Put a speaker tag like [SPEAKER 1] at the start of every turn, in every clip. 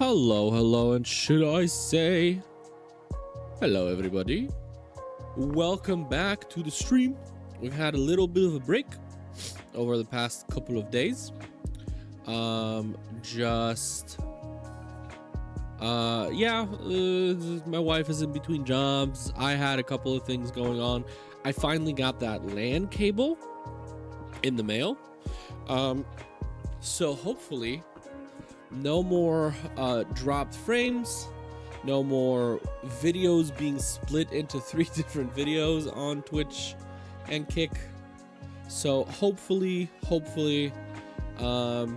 [SPEAKER 1] Hello, and should I say hello, everybody? Welcome back to the stream. We've had a little bit of a break over the past couple of days. My wife is in between jobs. I had a couple of things going on. I finally got that LAN cable in the mail. So hopefully no more dropped frames, no more videos being split into 3 different videos on Twitch and Kick. So hopefully no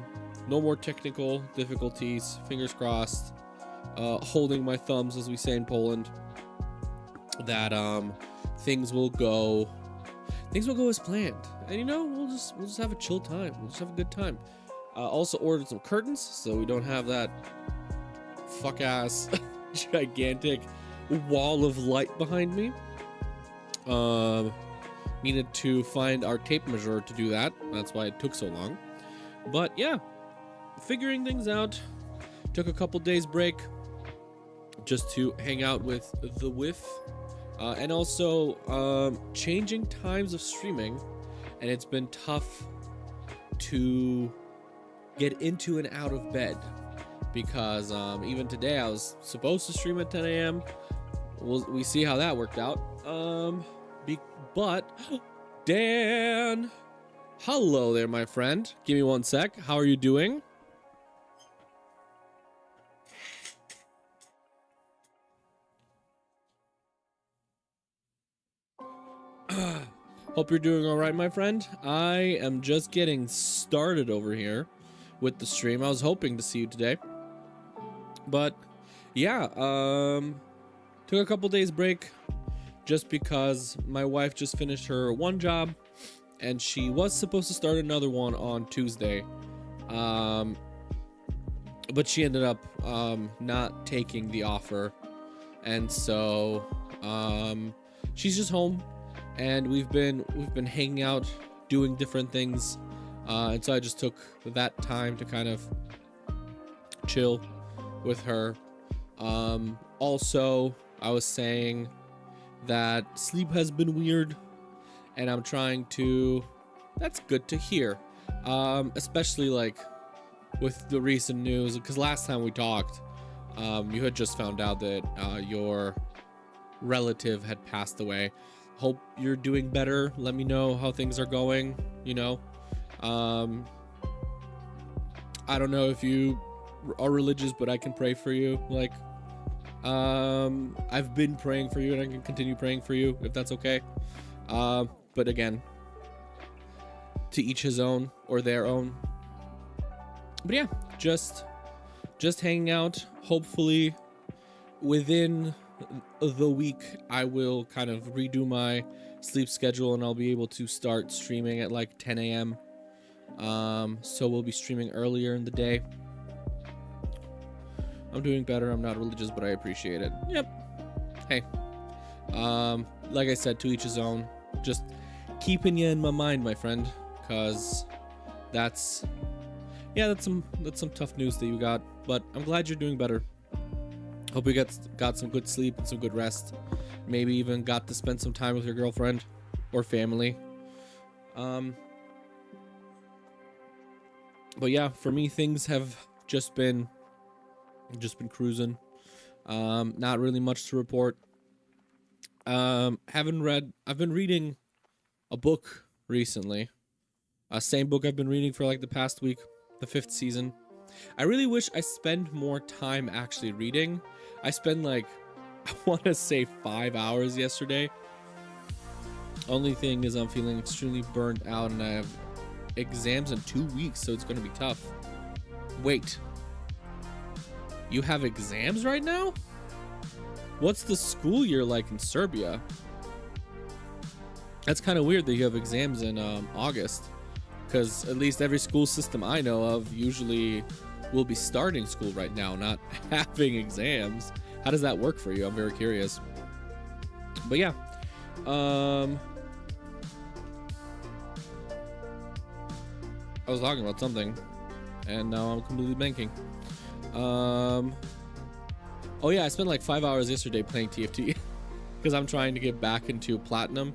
[SPEAKER 1] more technical difficulties, fingers crossed. Holding my thumbs, as we say in Poland, that things will go as planned, and we'll just have a chill time. We'll just have a good time. Also ordered some curtains so we don't have that fuck ass gigantic wall of light behind me. Needed to find our tape measure to do that. That's why it took so long. But yeah, figuring things out. Took a couple days break just to hang out with the whiff, and also changing times of streaming, and it's been tough to get into and out of bed because even today I was supposed to stream at 10 a.m. We see how that worked out. But Dan, hello there, my friend. Give me one sec. How are you doing? Hope you're doing all right, my friend. I am just getting started over here with the stream. I was hoping to see you today, but yeah, took a couple days break just because my wife just finished her one job and she was supposed to start another one on Tuesday, but she ended up not taking the offer, and so she's just home. And we've been hanging out, doing different things, and so I just took that time to kind of chill with her. Also, I was saying that sleep has been weird, and I'm trying to. That's good to hear, especially like with the recent news, because last time we talked, you had just found out that your relative had passed away. Hope you're doing better. Let me know how things are going. I don't know if you are religious, but I can pray for you. Like, I've been praying for you, and I can continue praying for you if that's okay. But again, to each his own or their own. But yeah, just hanging out. Hopefully within the week I will kind of redo my sleep schedule and I'll be able to start streaming at like 10 a.m. So we'll be streaming earlier in the day. I'm doing better. I'm not religious, but I appreciate it. Yep. Hey, like I said, to each his own. Just keeping you in my mind, my friend, because that's some tough news that you got, but I'm glad you're doing better. Hope you got some good sleep and some good rest. Maybe even got to spend some time with your girlfriend or family. But yeah, for me, things have just been cruising. Not really much to report. I've been reading a book recently. Same book I've been reading for like the past week, the 5th season. I really wish I spend more time actually reading. I spent like, I want to say 5 hours yesterday. Only thing is I'm feeling extremely burnt out and I have exams in 2 weeks, so it's going to be tough. Wait. You have exams right now? What's the school year like in Serbia? That's kind of weird that you have exams in August. Because at least every school system I know of usually will be starting school right now, not having exams. How does that work for you? I'm very curious. But yeah, I was talking about something and now I'm completely blanking. Oh yeah, I spent like 5 hours yesterday playing TFT because I'm trying to get back into platinum.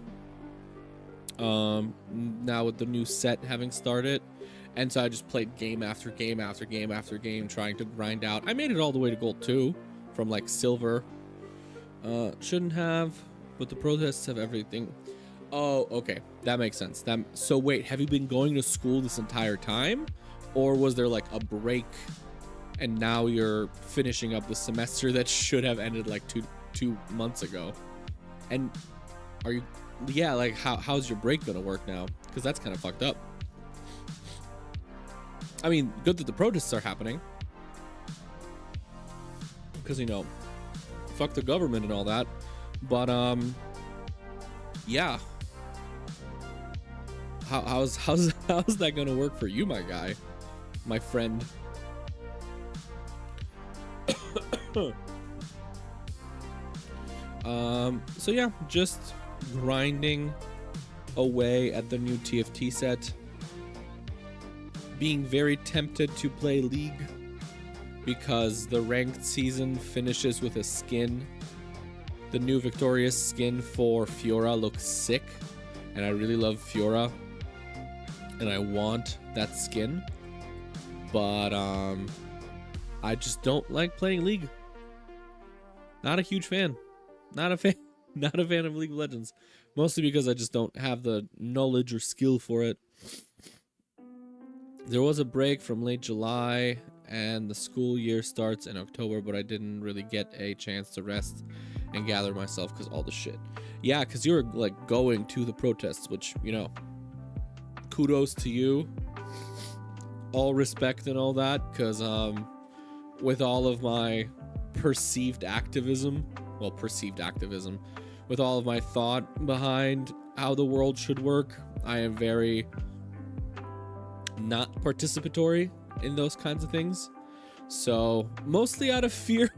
[SPEAKER 1] Now with the new set having started, and so I just played game after game after game after game, trying to grind out. I made it all the way to gold 2 from like silver. Shouldn't have, but the protests have everything. Oh, okay, that makes sense. So wait, have you been going to school this entire time, or was there like a break and now you're finishing up the semester that should have ended like two months ago? And are you, yeah, like how's your break gonna work now? Because that's kind of fucked up. I mean, good that the protests are happening, because, you know, fuck the government and all that. But yeah, how's that gonna work for you, my guy, my friend? So yeah, just grinding away at the new TFT set, being very tempted to play League because the ranked season finishes with a skin. The new Victorious skin for Fiora looks sick, and I really love Fiora, and I want that skin, but I just don't like playing League. Not a huge fan. Not a fan of League of Legends. Mostly because I just don't have the knowledge or skill for it. There was a break from late July, and the school year starts in October, but I didn't really get a chance to rest and gather myself because all the shit. Yeah, because you're like going to the protests, which, you know, kudos to you. All respect and all that, because with all of my perceived activism, with all of my thought behind how the world should work, I am very not participatory in those kinds of things. So mostly out of fear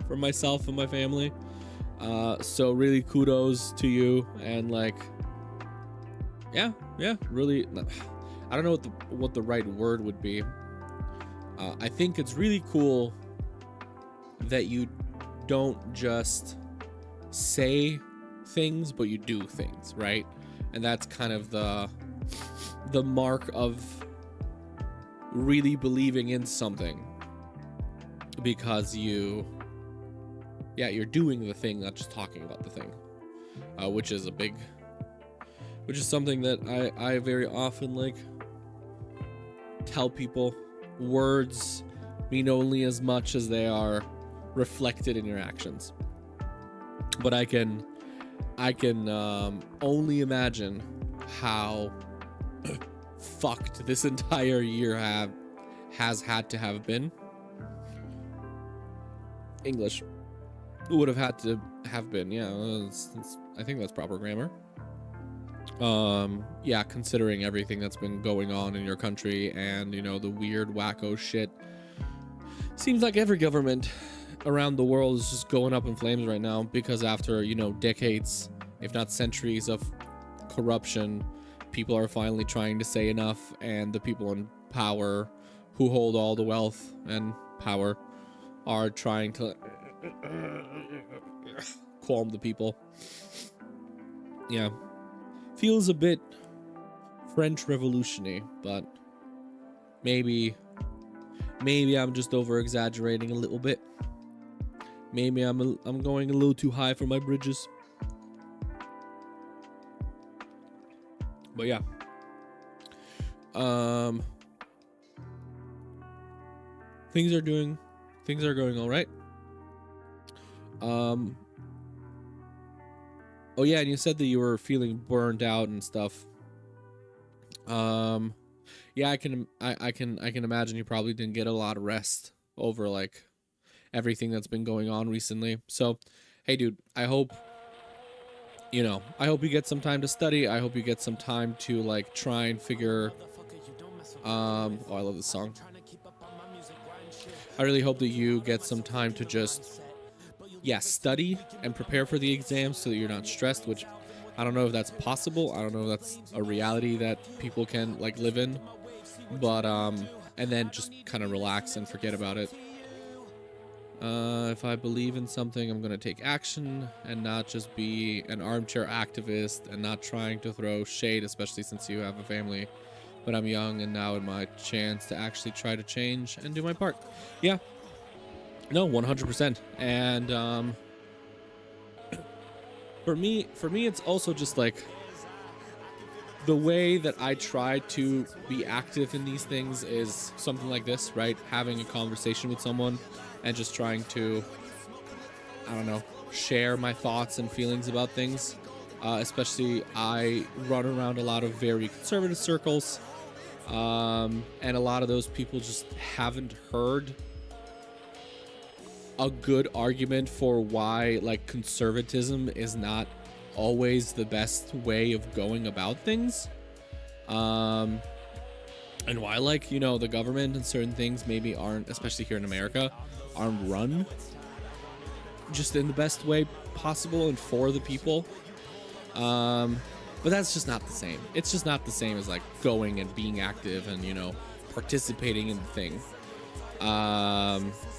[SPEAKER 1] for myself and my family. So really kudos to you, and like, yeah, really, I don't know what the right word would be. I think it's really cool that you don't just say things, but you do things, right? And that's kind of the mark of really believing in something, because you're doing the thing, not just talking about the thing, which is something that I very often like tell people. Words mean only as much as they are reflected in your actions. But I can only imagine how fucked this entire year has had to have been. English would have had to have been, yeah. I think that's proper grammar. Yeah, considering everything that's been going on in your country, and, you know, the weird wacko shit. Seems like every government around the world is just going up in flames right now, because after, you know, decades, if not centuries of corruption, people are finally trying to say enough, and the people in power who hold all the wealth and power are trying to calm the people. Yeah. Feels a bit French Revolution-y, but maybe I'm just over-exaggerating a little bit. Maybe I'm going a little too high for my bridges. But yeah. Things are going all right. Oh yeah, and you said that you were feeling burned out and stuff. Yeah, I can imagine you probably didn't get a lot of rest over like everything that's been going on recently. So, hey dude, I hope you get some time to study. I hope you get some time to like try and figure oh, I love this song. I really hope that you get some time to just study and prepare for the exams so that you're not stressed, which I don't know if that's possible. I don't know if that's a reality that people can like live in, but and then just kind of relax and forget about it. If I believe in something, I'm going to take action and not just be an armchair activist and not trying to throw shade, especially since you have a family. But I'm young and now in my chance to actually try to change and do my part. Yeah. No, 100%. And for me, it's also just like the way that I try to be active in these things is something like this, right? Having a conversation with someone and just trying to, I don't know, share my thoughts and feelings about things. Especially I run around a lot of very conservative circles. And a lot of those people just haven't heard a good argument for why like conservatism is not always the best way of going about things. And why, like, you know, the government and certain things maybe aren't, especially here in America, aren't run just in the best way possible and for the people. But that's just not the same. It's just not the same as like going and being active and, you know, participating in the thing.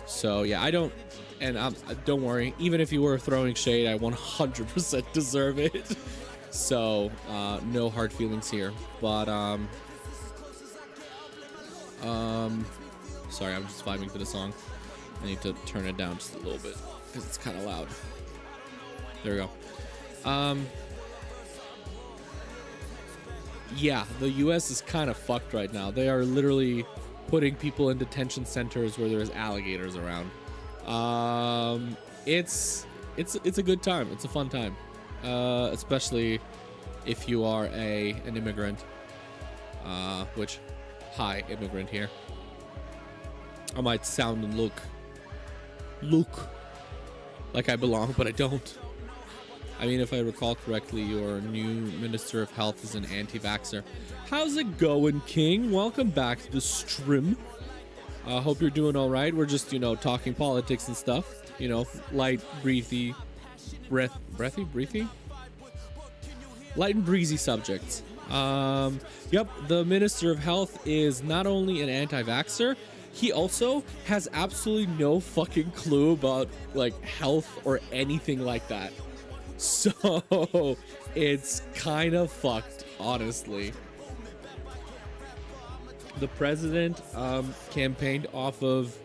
[SPEAKER 1] So yeah, I don't, and don't worry, even if you were throwing shade, I 100% deserve it. So, no hard feelings here, but, sorry, I'm just vibing to the song. I need to turn it down just a little bit because it's kind of loud. There we go. Yeah, the US is kind of fucked right now. They are literally putting people in detention centers where there's alligators around. It's a good time. It's a fun time. Especially if you are an immigrant. Which, hi, immigrant here. I might sound and look like I belong, but I don't. I mean, if I recall correctly, your new Minister of Health is an anti-vaxxer. How's it going, King? Welcome back to the stream. Hope you're doing all right. We're just, you know, talking politics and stuff. You know, light, breathy, light and breezy subjects. Yep, the Minister of Health is not only an anti-vaxxer, he also has absolutely no fucking clue about, like, health or anything like that. So, it's kind of fucked, honestly. The president campaigned off of,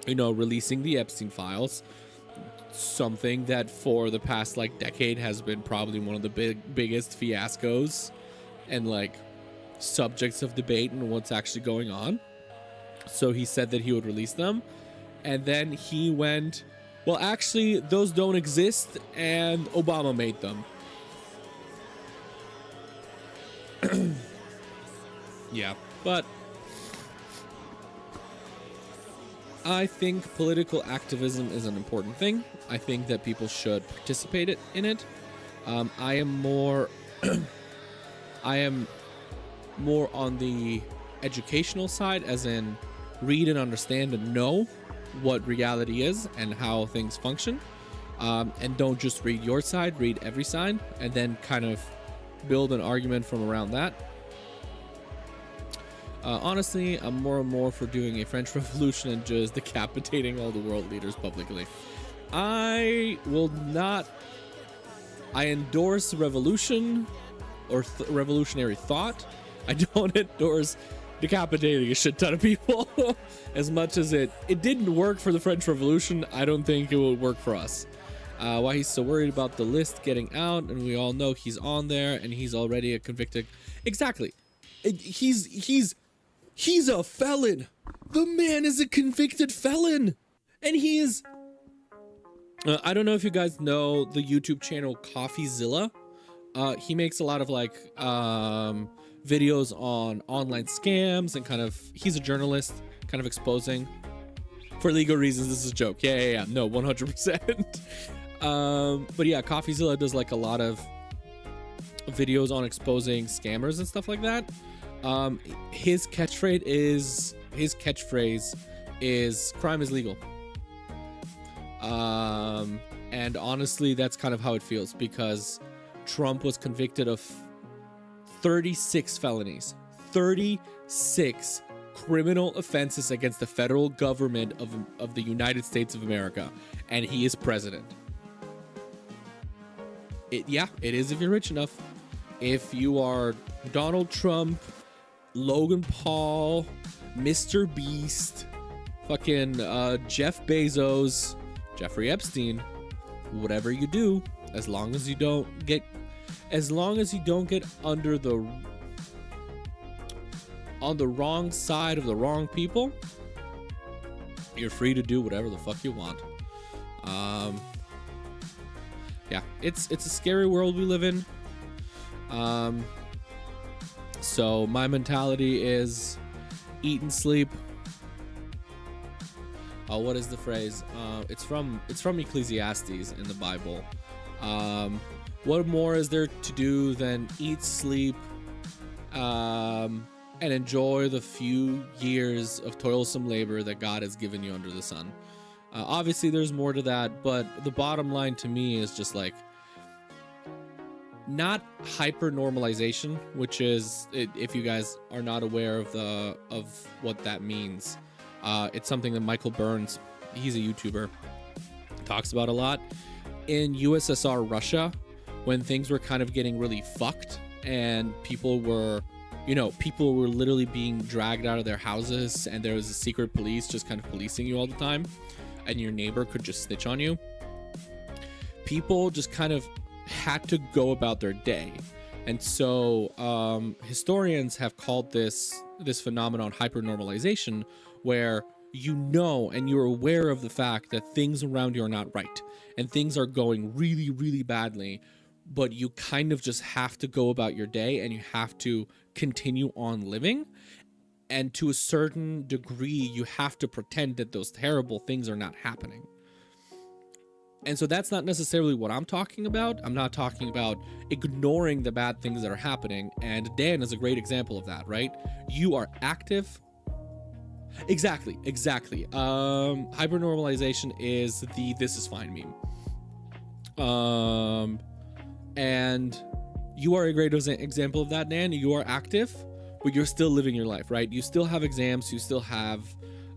[SPEAKER 1] you know, releasing the Epstein files, something that for the past, like, decade has been probably one of the biggest fiascos and, like, subjects of debate and what's actually going on. So he said that he would release them, and then he went, well, actually, those don't exist, and Obama made them. Yeah, but I think political activism is an important thing. I think that people should participate in it. I am more on the educational side, as in read and understand and know what reality is and how things function, and don't just read your side, read every side, and then kind of build an argument from around that. Honestly, I'm more and more for doing a French Revolution and just decapitating all the world leaders publicly. I endorse revolution or revolutionary thought. I don't endorse decapitating a shit ton of people. As much as it didn't work for the French Revolution, I don't think it will work for us. Why he's so worried about the list getting out, and we all know he's on there and he's already a convicted. Exactly. He's a felon. The man is a convicted felon, and he is. I don't know if you guys know the YouTube channel CoffeeZilla. He makes a lot of like videos on online scams and kind of, he's a journalist, kind of exposing, for legal reasons. This is a joke. Yeah. No, 100%. But yeah, CoffeeZilla does like a lot of videos on exposing scammers and stuff like that. His catchphrase is crime is legal. And honestly, that's kind of how it feels, because Trump was convicted of 36 felonies. 36 criminal offenses against the federal government of the United States of America, and he is president. Yeah, it is if you're rich enough. If you are Donald Trump, Logan Paul, Mr. Beast, fucking Jeff Bezos, Jeffrey Epstein, whatever you do, as long as you don't get under on the wrong side of the wrong people, you're free to do whatever the fuck you want. Yeah, it's a scary world we live in. So my mentality is eat and sleep. What is the phrase? It's from Ecclesiastes in the Bible. What more is there to do than eat, sleep, and enjoy the few years of toilsome labor that God has given you under the sun? Obviously, there's more to that, but the bottom line to me is just like, not hyper normalization, which is, if you guys are not aware of what that means, it's something that Michael Burns, he's a YouTuber, talks about a lot. In USSR Russia, when things were kind of getting really fucked and people were literally being dragged out of their houses, and there was a secret police just kind of policing you all the time, and your neighbor could just snitch on you, people just kind of had to go about their day. And so historians have called this phenomenon hypernormalization, where and you're aware of the fact that things around you are not right and things are going really, really badly, but you kind of just have to go about your day and you have to continue on living. And to a certain degree, you have to pretend that those terrible things are not happening. And so that's not necessarily what I'm talking about. I'm not talking about ignoring the bad things that are happening. And Dan is a great example of that, right? You are active. Exactly. Hypernormalization is the "this is fine" meme. And you are a great example of that, Dan. You are active, but you're still living your life, right? You still have exams. You still have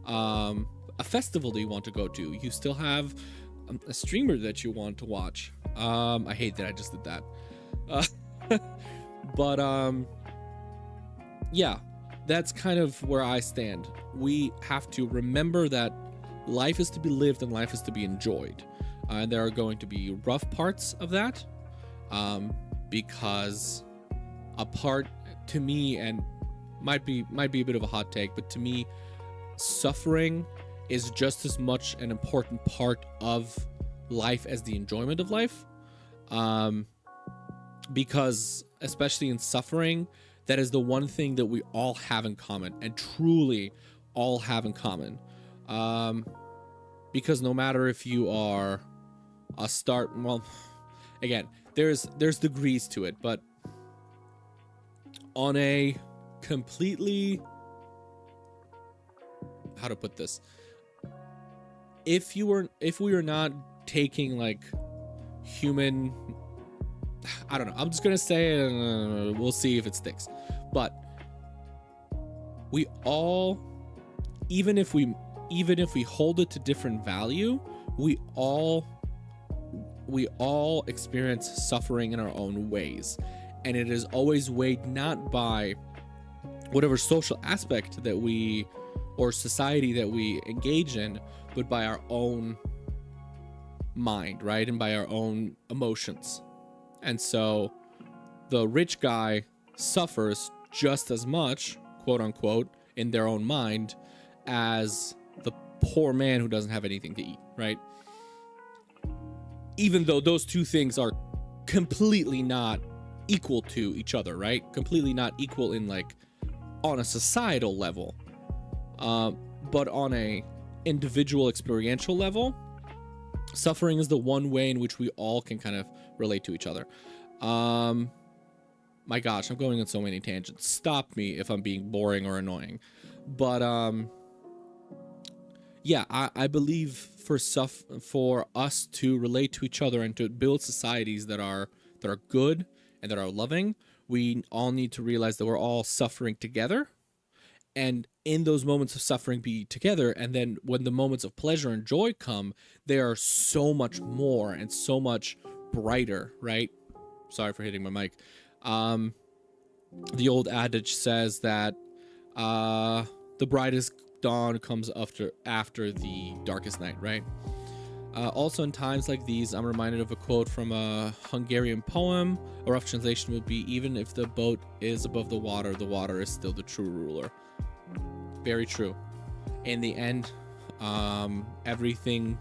[SPEAKER 1] a festival that you want to go to. You still have a streamer that you want to watch. I hate that I just did that. But yeah, that's kind of where I stand. We have to remember that life is to be lived and life is to be enjoyed. And there are going to be rough parts of that, because a part, to me, and might be a bit of a hot take, but to me, suffering is just as much an important part of life as the enjoyment of life. Because especially in suffering, that is the one thing that we all have in common, and truly all have in common. Because no matter if you are again, there's degrees to it, but on a completely, how to put this, if we are not taking like human, I don't know, I'm just gonna say it, we'll see if it sticks, but we all, even if we hold it to different value, we all experience suffering in our own ways, and it is always weighed not by whatever social aspect that we or society that we engage in, but by our own mind, right? And by our own emotions. And so the rich guy suffers just as much, quote unquote, in their own mind as the poor man who doesn't have anything to eat, right? Even though those two things are completely not equal to each other, right? Completely not equal in like on a societal level, but on a individual experiential level, suffering is the one way in which we all can kind of relate to each other. My gosh, I'm going on so many tangents. Stop me if I'm being boring or annoying. But yeah, I believe for us to relate to each other and to build societies that are good and that are loving, we all need to realize that we're all suffering together. And in those moments of suffering be together, and then when the moments of pleasure and joy come, they are so much more and so much brighter, right? Sorry for hitting my mic. The old adage says that the brightest dawn comes after the darkest night, right? Also, in times like these, I'm reminded of a quote from a Hungarian poem. A rough translation would be, even if the boat is above the water is still the true ruler. Very true. In the end, everything,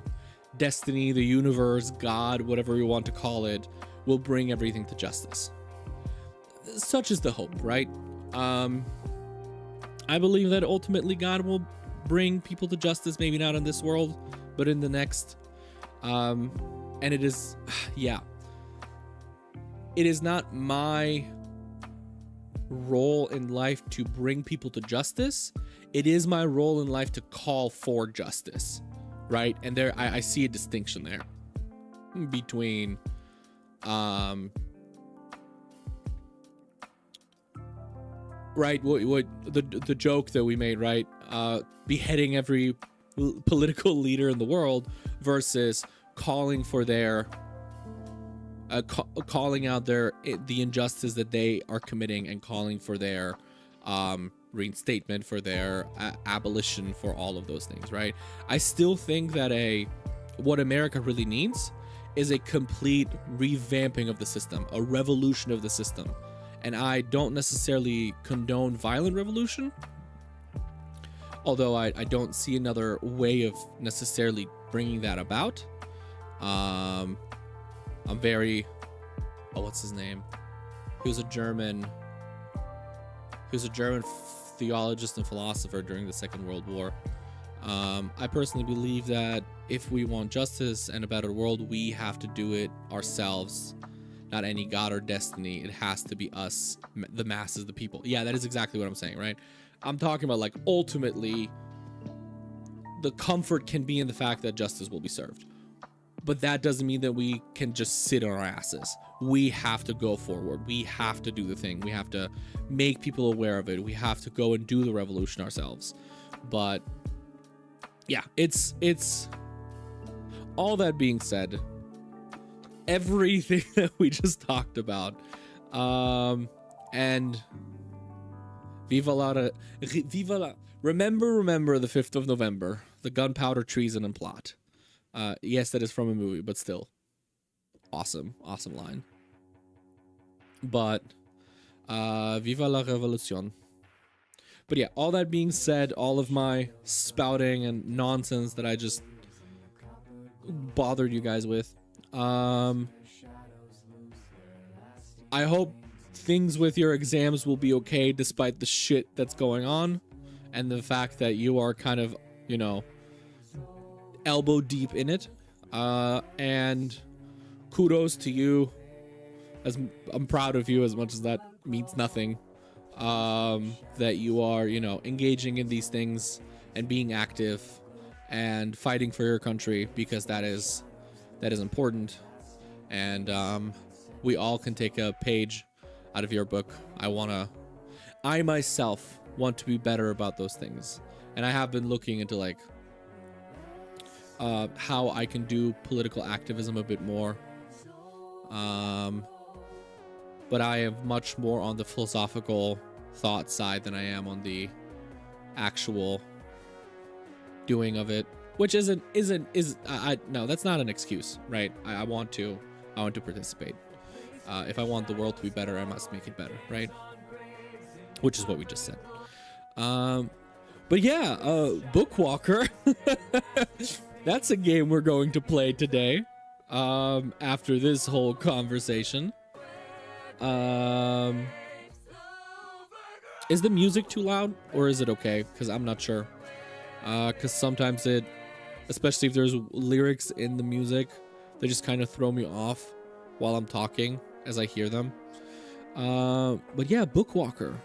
[SPEAKER 1] destiny, the universe, God, whatever we want to call it, will bring everything to justice. Such is the hope, right? I believe that ultimately God will bring people to justice, maybe not in this world, but in the next. And it is, yeah, it is not my role in life to bring people to justice. It is my role in life to call for justice, right? And there, I see a distinction there between, right, what the joke that we made, right? Beheading every political leader in the world versus calling for their calling out the injustice that they are committing and calling for their reinstatement, for their abolition, for all of those things, right? I still think that what America really needs is a complete revamping of the system, a revolution of the system. And I don't necessarily condone violent revolution, although I don't see another way of necessarily bringing that about. I'm very, what's his name? He was a German theologist and philosopher during the Second World War. I personally believe that if we want justice and a better world, we have to do it ourselves. Not any god or destiny. It has to be us, the masses, the people. Yeah, that is exactly what I'm saying, right? I'm talking about, like, ultimately, the comfort can be in the fact that justice will be served. But that doesn't mean that we can just sit on our asses. We have to go forward. We have to do the thing. We have to make people aware of it. We have to go and do the revolution ourselves. But yeah, it's all that being said, everything that we just talked about, and viva la, remember the 5th of November, the gunpowder treason and plot. Yes, that is from a movie, but still awesome line. But viva la revolution. But yeah, all that being said, all of my spouting and nonsense that I just bothered you guys with, I hope things with your exams will be okay despite the shit that's going on and the fact that you are kind of, you know, elbow deep in it. And kudos to you, as I'm proud of you, as much as that means nothing, that you are, you know, engaging in these things and being active and fighting for your country, because that is important. And we all can take a page out of your book. I myself want to be better about those things, and I have been looking into, like, how I can do political activism a bit more. But I am much more on the philosophical thought side than I am on the actual doing of it, which no, that's not an excuse, right? I want to participate. If I want the world to be better, I must make it better, right? Which is what we just said. But yeah, Bookwalker. That's a game we're going to play today. After this whole conversation. Is the music too loud, or is it okay? Because I'm not sure. Because sometimes especially if there's lyrics in the music, they just kind of throw me off while I'm talking as I hear them. But yeah, Bookwalker,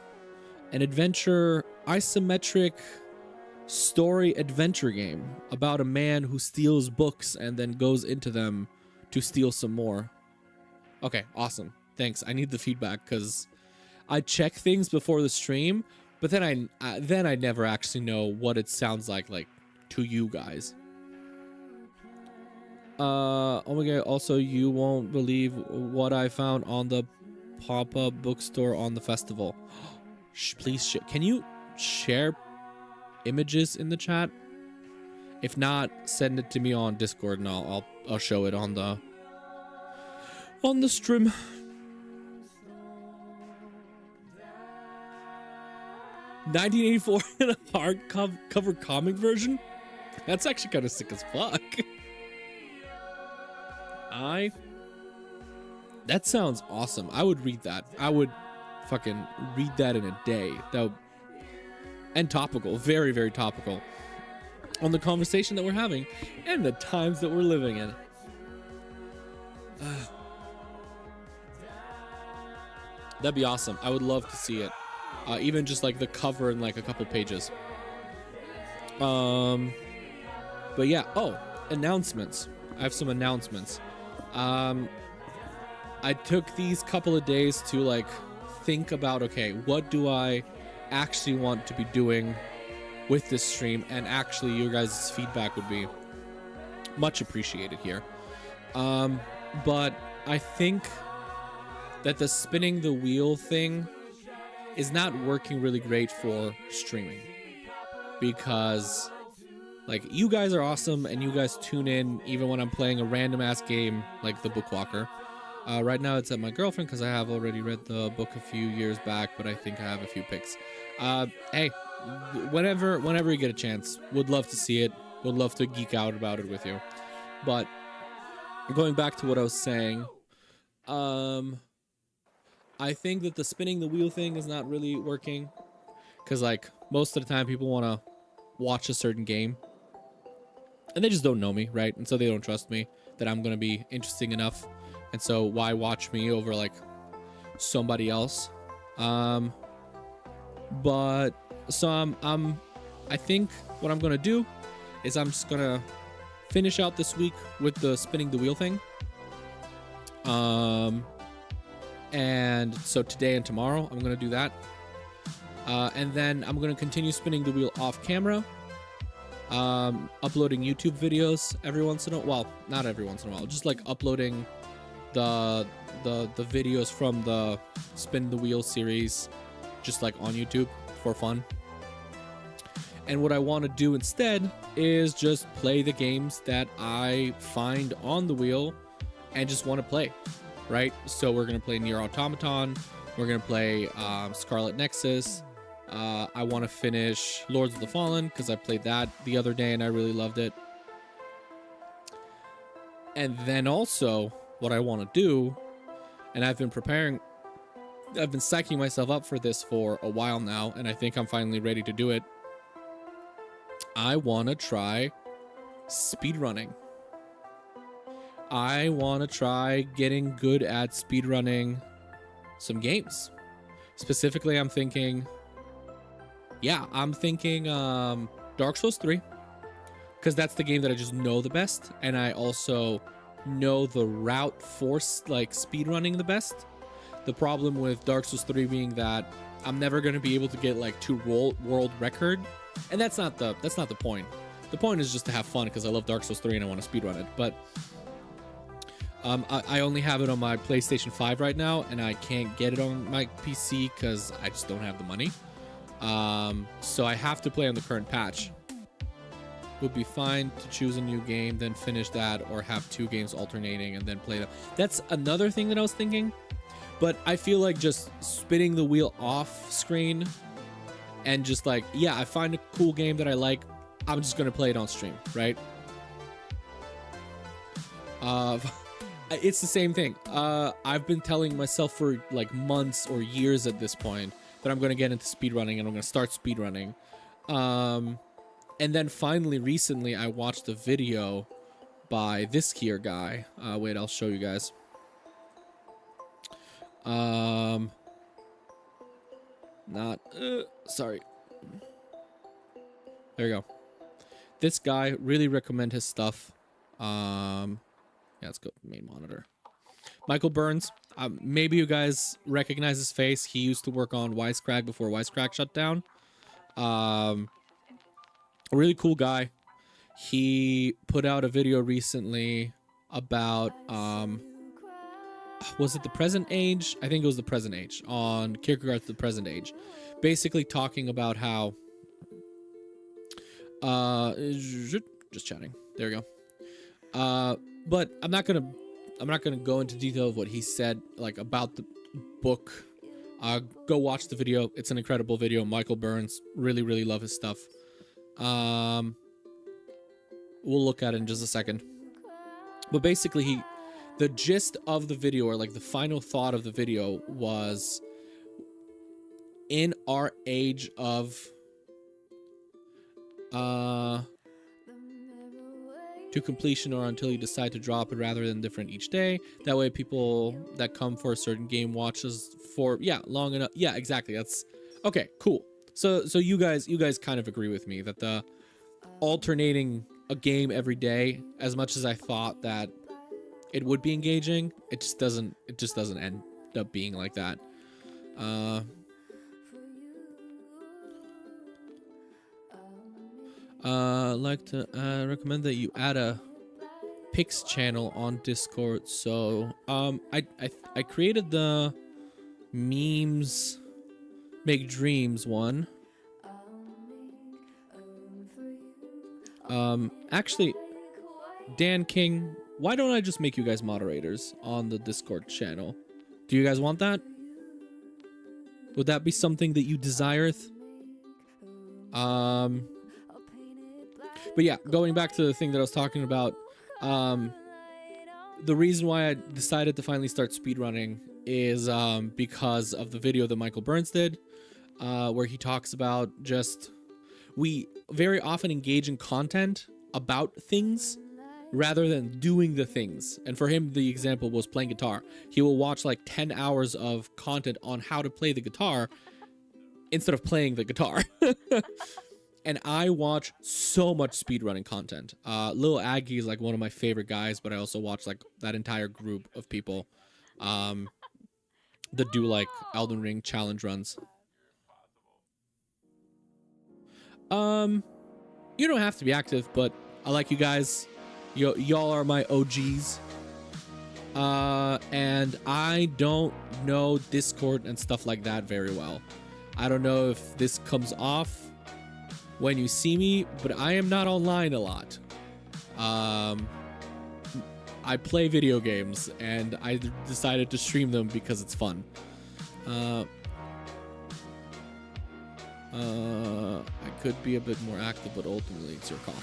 [SPEAKER 1] an adventure, isometric story adventure game about a man who steals books and then goes into them to steal some more. Okay, awesome. Thanks. I need the feedback because I check things before the stream, But then I never actually know what it sounds like to you guys. Oh my god, also you won't believe what I found on the pop-up bookstore on the festival. Please can you share images in the chat? If not, send it to me on Discord and I'll show it on the stream. $19.84 in a hardcover comic version? That's actually kind of sick as fuck. That sounds awesome. I would read that. I would fucking read that in a day. And topical. Very, very topical. On the conversation that we're having and the times that we're living in. That'd be awesome. I would love to see it. Even just like the cover and like a couple pages. But yeah. Oh, announcements. I have some announcements. I took these couple of days to like think about, okay, what do I actually want to be doing with this stream, and actually your guys' feedback would be much appreciated here. But I think that the spinning the wheel thing is not working really great for streaming, because like you guys are awesome and you guys tune in even when I'm playing a random ass game like the Bookwalker. Right now it's at my girlfriend because I have already read the book a few years back, but I think I have a few picks. Hey, whenever you get a chance, would love to see it. Would love to geek out about it with you. But going back to what I was saying, I think that the spinning the wheel thing is not really working, because like most of the time people want to watch a certain game and they just don't know me, right? And so they don't trust me that I'm going to be interesting enough. And so why watch me over like somebody else? But so I think what I'm going to do is I'm just going to finish out this week with the spinning the wheel thing. And so today and tomorrow I'm going to do that. And then I'm going to continue spinning the wheel off camera. Uploading YouTube videos every once in a while. Well, not every once in a while, just like uploading the videos from the spin the wheel series just like on YouTube for fun. And what I want to do instead is just play the games that I find on the wheel and just want to play, right? So we're going to play Nier Automaton, we're going to play Scarlet Nexus. I want to finish Lords of the Fallen because I played that the other day and I really loved it. And then also what I want to do, and I've been psyching myself up for this for a while now, and I think I'm finally ready to do it. I want to try speedrunning. I want to try getting good at speedrunning some games. Specifically, I'm thinking Dark Souls 3, because that's the game that I just know the best, and I also know the route for like speedrunning the best. The problem with Dark Souls 3 being that I'm never going to be able to get like to world record, and that's not the point. The point is just to have fun because I love Dark Souls 3 and I want to speedrun it. But I only have it on my PlayStation 5 right now, and I can't get it on my PC because I just don't have the money. So I have to play on the current patch. Would be fine to choose a new game, then finish that, or have two games alternating and then play them. That's another thing that I was thinking. But I feel like just spinning the wheel off screen and just like, yeah, I find a cool game that I like, I'm just going to play it on stream, right? It's the same thing. I've been telling myself for like months or years at this point that I'm going to get into speedrunning and I'm going to start speedrunning. And then finally, recently, I watched a video by this here guy. Wait, I'll show you guys. Sorry. There you go. This guy, really recommend his stuff. Yeah, let's go main monitor. Michael Burns. Maybe you guys recognize his face. He used to work on Wisecrack before Wisecrack shut down. A really cool guy. He put out a video recently about was it the present age? I think it was the present age, on Kierkegaard's The Present Age, basically talking about how just chatting. There we go. But I'm not gonna go into detail of what he said, like, about the book. Go watch the video. It's an incredible video. Michael Burns, really love his stuff. We'll look at it in just a second. But basically, the gist of the video, or like the final thought of the video, was, in our age of to completion, or until you decide to drop it, rather than different each day. That way people that come for a certain game watches for long enough. Yeah, exactly. That's okay, cool. So you guys kind of agree with me that the alternating a game every day, as much as I thought that it would be engaging, it just doesn't end up being like that. Like to recommend that you add a Pix channel on Discord. So I created the memes make dreams one. Actually, Dan King, why don't I just make you guys moderators on the Discord channel? Do you guys want that? Would that be something that you desireth? But yeah, going back to the thing that I was talking about, the reason why I decided to finally start speedrunning is because of the video that Michael Burns did, where he talks about we very often engage in content about things rather than doing the things. And for him, the example was playing guitar. He will watch like 10 hours of content on how to play the guitar instead of playing the guitar. And I watch so much speedrunning content. Lil Aggie is like one of my favorite guys, but I also watch like that entire group of people that do like Elden Ring challenge runs. You don't have to be active, but I like you guys. Y'all are my OGs. And I don't know Discord and stuff like that very well. I don't know if this comes off when you see me, but I am not online a lot. I play video games, and I decided to stream them because it's fun. I could be a bit more active, but ultimately it's your call.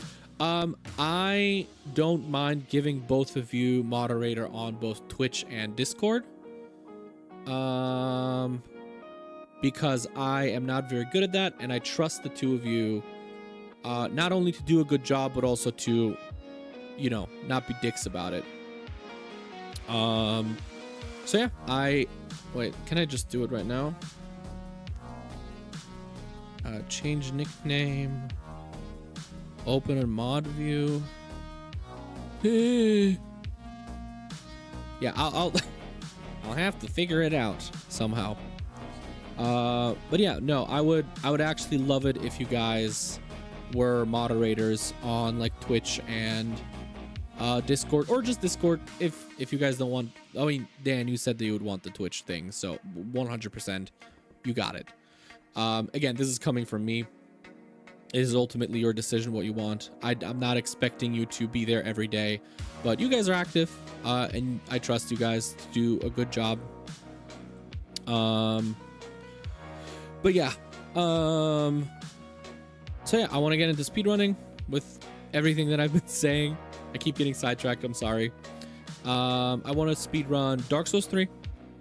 [SPEAKER 1] I don't mind giving both of you moderator on both Twitch and Discord. Because I am not very good at that, and I trust the two of you not only to do a good job, but also to, not be dicks about it. So yeah, wait, can I just do it right now? Change nickname, open a mod view. Yeah, I'll have to figure it out somehow. But yeah, no, I would actually love it if you guys were moderators on like Twitch and Discord, or just Discord if you guys don't want. I mean, Dan, you said that you would want the Twitch thing, so 100% you got it. Again, this is coming from me. It is ultimately your decision what you want. I'm not expecting you to be there every day, but you guys are active, and I trust you guys to do a good job. But yeah, so yeah, I want to get into speedrunning with everything that I've been saying. I keep getting sidetracked, I'm sorry. I want to speedrun Dark Souls 3.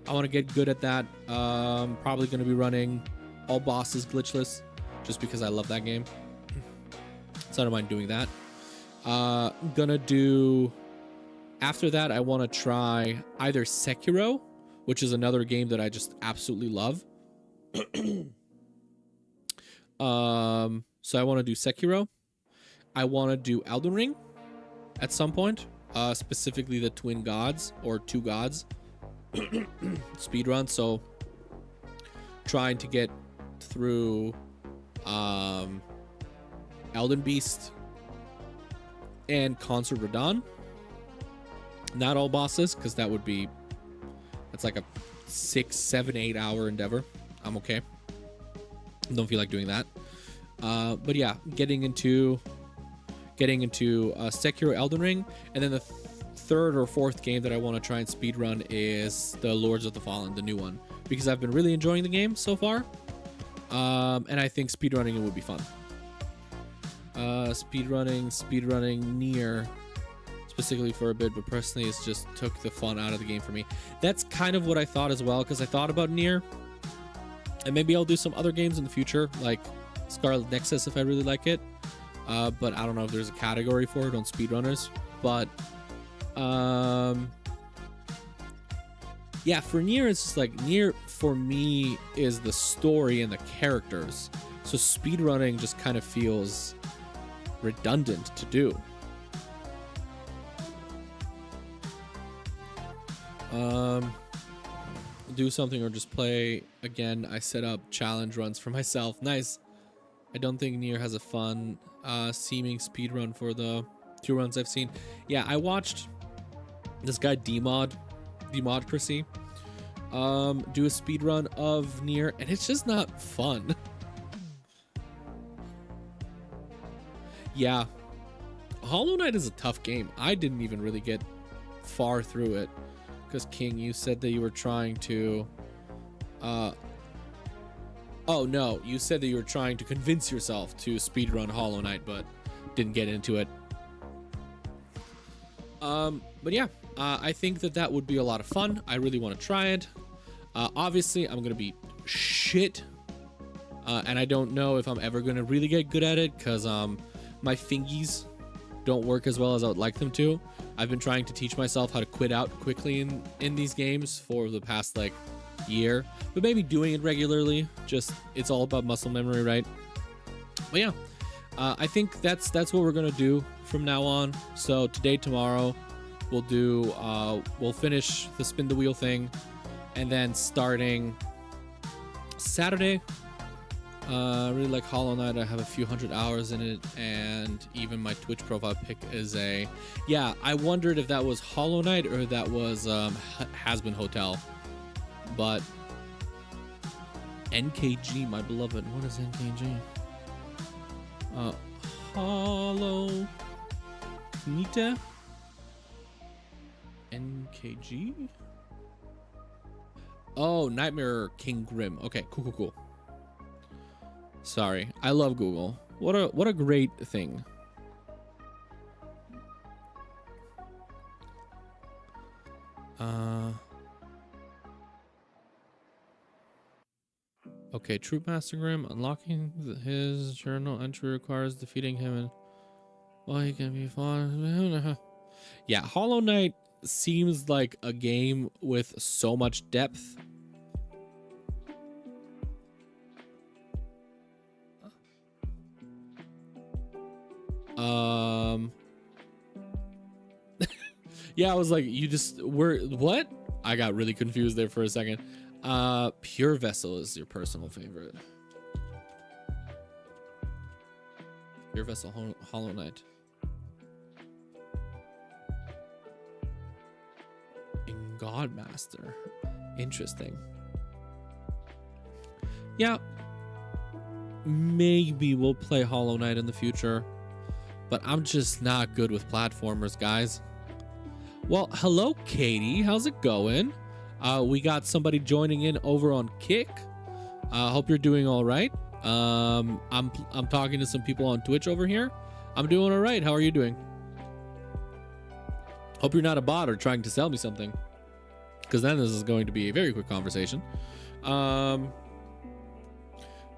[SPEAKER 1] I want to get good at that. Probably going to be running all bosses glitchless, just because I love that game. So I don't mind doing that. Gonna do, after that, I want to try either Sekiro, which is another game that I just absolutely love. So I want to do Sekiro. I want to do Elden Ring at some point, specifically the Twin Gods or Two Gods speedrun. So trying to get through um, Elden Beast, and Concert Radon. Not all bosses, because that's like a 6, 7, 8 hour endeavor. I'm okay. Don't feel like doing that. But yeah, getting into Sekiro, Elden Ring, and then the third or fourth game that I want to try and speedrun is the Lords of the Fallen, the new one, because I've been really enjoying the game so far. And I think speedrunning it would be fun. Speedrunning Nier specifically for a bit, but personally it's just took the fun out of the game for me. That's kind of what I thought as well, because I thought about Nier, and maybe I'll do some other games in the future, like Scarlet Nexus if I really like it. But I don't know if there's a category for it on speedrunners. But yeah, for Nier, it's just like Nier for me is the story and the characters. So speedrunning just kind of feels redundant to do. Do something or just play again. I set up challenge runs for myself. Nice. I don't think Nier has a fun seeming speedrun for the 2 runs I've seen. Yeah, I watched this guy Demodcracy do a speedrun of Nier, and it's just not fun. Yeah, Hollow Knight is a tough game. I didn't even really get far through it, because King, you said that you were trying to oh no, you said that you were trying to convince yourself to speedrun Hollow Knight, but didn't get into it. But yeah, I think that would be a lot of fun. I really want to try it. Obviously, I'm gonna be shit, and I don't know if I'm ever gonna really get good at it, because my fingies don't work as well as I would like them to. I've been trying to teach myself how to quit out quickly in these games for the past like year, but maybe doing it regularly, just it's all about muscle memory, right? But yeah, I think that's what we're gonna do from now on. So today, tomorrow, we'll finish the spin the wheel thing, and then starting Saturday, I really like Hollow Knight. I have a few hundred hours in it, and even my Twitch profile pick is yeah, I wondered if that was Hollow Knight or that was Has-Been Hotel. But NKG, my beloved. What is NKG? Hollow Nita? NKG? Oh, Nightmare King Grim. Okay, cool. Sorry, I love Google. What a great thing. Okay, Troop Master Grim, unlocking his journal entry requires defeating him, and well, he can be fought. Yeah, Hollow Knight seems like a game with so much depth. Yeah, I was like, what? I got really confused there for a second. Pure Vessel is your personal favorite. Pure Vessel, Hollow Knight. In Godmaster. Interesting. Yeah. Maybe we'll play Hollow Knight in the future, but I'm just not good with platformers, guys. Well, hello, Katie. How's it going? We got somebody joining in over on Kick. Hope you're doing all right. I'm talking to some people on Twitch over here. I'm doing all right. How are you doing? Hope you're not a bot or trying to sell me something, because then this is going to be a very quick conversation. But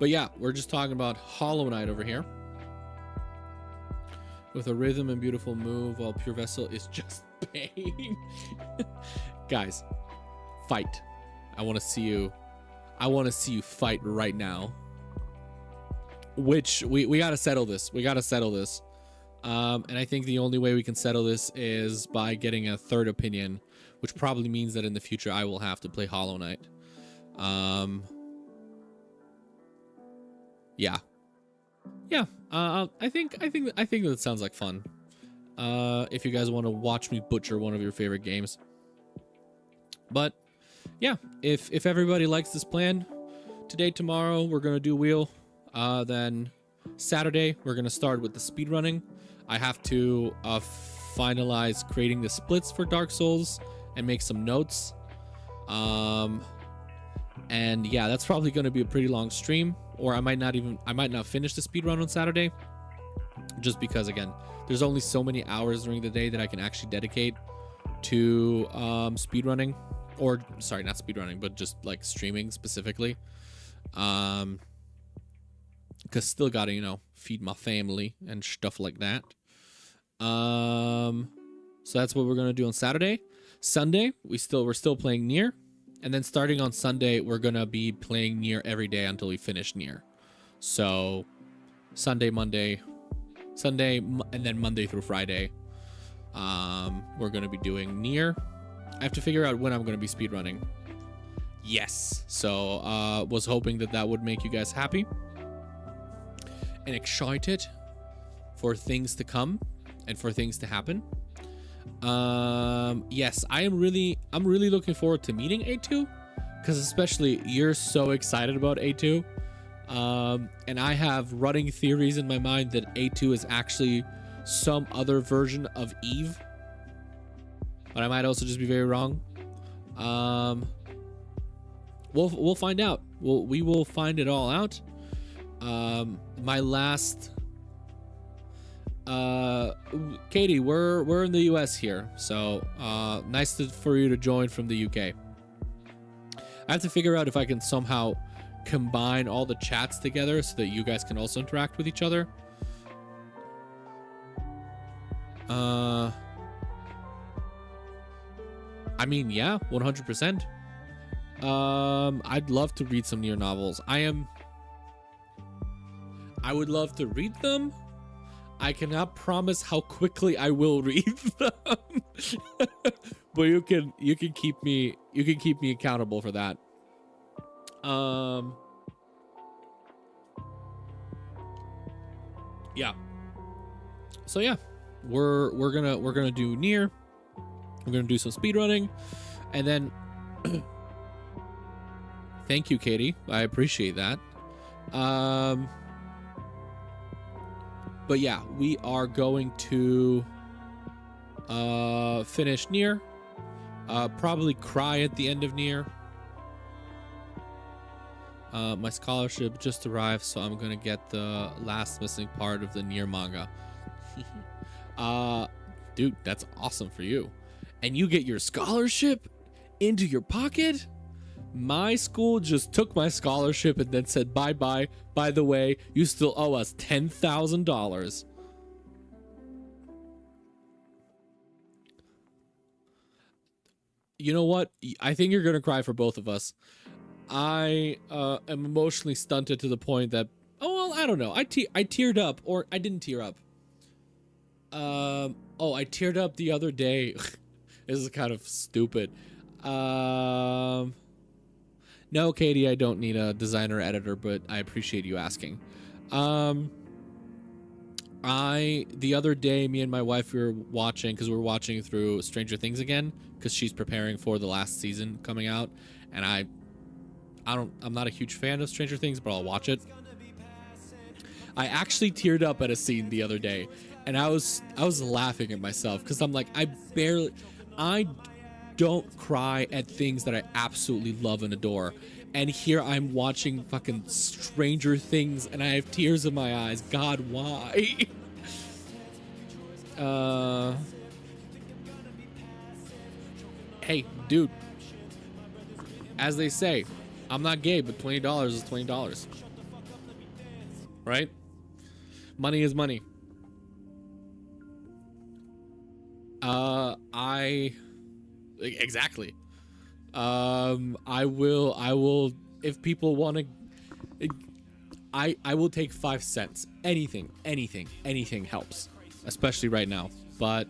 [SPEAKER 1] yeah, we're just talking about Hollow Knight over here, with a rhythm and beautiful move, while Pure Vessel is just pain. Guys, fight. I want to see you fight right now. Which we got to settle this. And I think the only way we can settle this is by getting a third opinion, which probably means that in the future I will have to play Hollow Knight. Yeah. Yeah, I think that sounds like fun. If you guys want to watch me butcher one of your favorite games. But yeah, if everybody likes this plan, today, tomorrow we're gonna do wheel. Then Saturday we're gonna start with the speed running. I have to finalize creating the splits for Dark Souls and make some notes. And yeah, that's probably gonna be a pretty long stream, or I might not finish the speed run on Saturday, just because again, there's only so many hours during the day that I can actually dedicate to speed running. Or sorry, not speedrunning, but just like streaming specifically. Because still gotta, feed my family and stuff like that. So that's what we're gonna do on Saturday. Sunday, we're still playing Nier. And then starting on Sunday, we're gonna be playing Nier every day until we finish Nier. So Sunday, Monday, and then Monday through Friday, we're gonna be doing Nier. I have to figure out when I'm going to be speedrunning. Yes. So, was hoping that would make you guys happy and excited for things to come and for things to happen. Yes, I'm really looking forward to meeting A2, because especially you're so excited about A2. And I have running theories in my mind that A2 is actually some other version of Eve. But I might also just be very wrong. We'll find out. We will find it all out. My last, Katie, we're in the US here, so nice for you to join from the UK. I have to figure out if I can somehow combine all the chats together so that you guys can also interact with each other. I mean, yeah, 100%. I'd love to read some Nier novels. I would love to read them. I cannot promise how quickly I will read them. But you can keep me accountable for that. Yeah. So yeah, we're gonna do Nier. We're gonna do some speed running, and then thank you, Katie. I appreciate that. But yeah, we are going to finish Nier. Probably cry at the end of Nier. My scholarship just arrived, so I'm gonna get the last missing part of the Nier manga. Dude, that's awesome for you. And you get your scholarship into your pocket? My school just took my scholarship and then said bye-bye. By the way, you still owe us $10,000. You know what? I think you're gonna cry for both of us. I am emotionally stunted to the point that, oh, well, I don't know. I teared up, or I didn't tear up. I teared up the other day. This is kind of stupid. No, Katie, I don't need a designer editor, but I appreciate you asking. The other day, me and my wife, we were watching, because we were watching through Stranger Things again, because she's preparing for the last season coming out, and I'm not a huge fan of Stranger Things, but I'll watch it. I actually teared up at a scene the other day, and I was laughing at myself, because I'm like, I don't cry at things that I absolutely love and adore. And here I'm watching fucking Stranger Things and I have tears in my eyes. God, why? Hey, dude. As they say, I'm not gay, but $20 is $20. Right? Money is money. Exactly. I will, if people want to, I will take 5 cents. Anything helps, especially right now. But,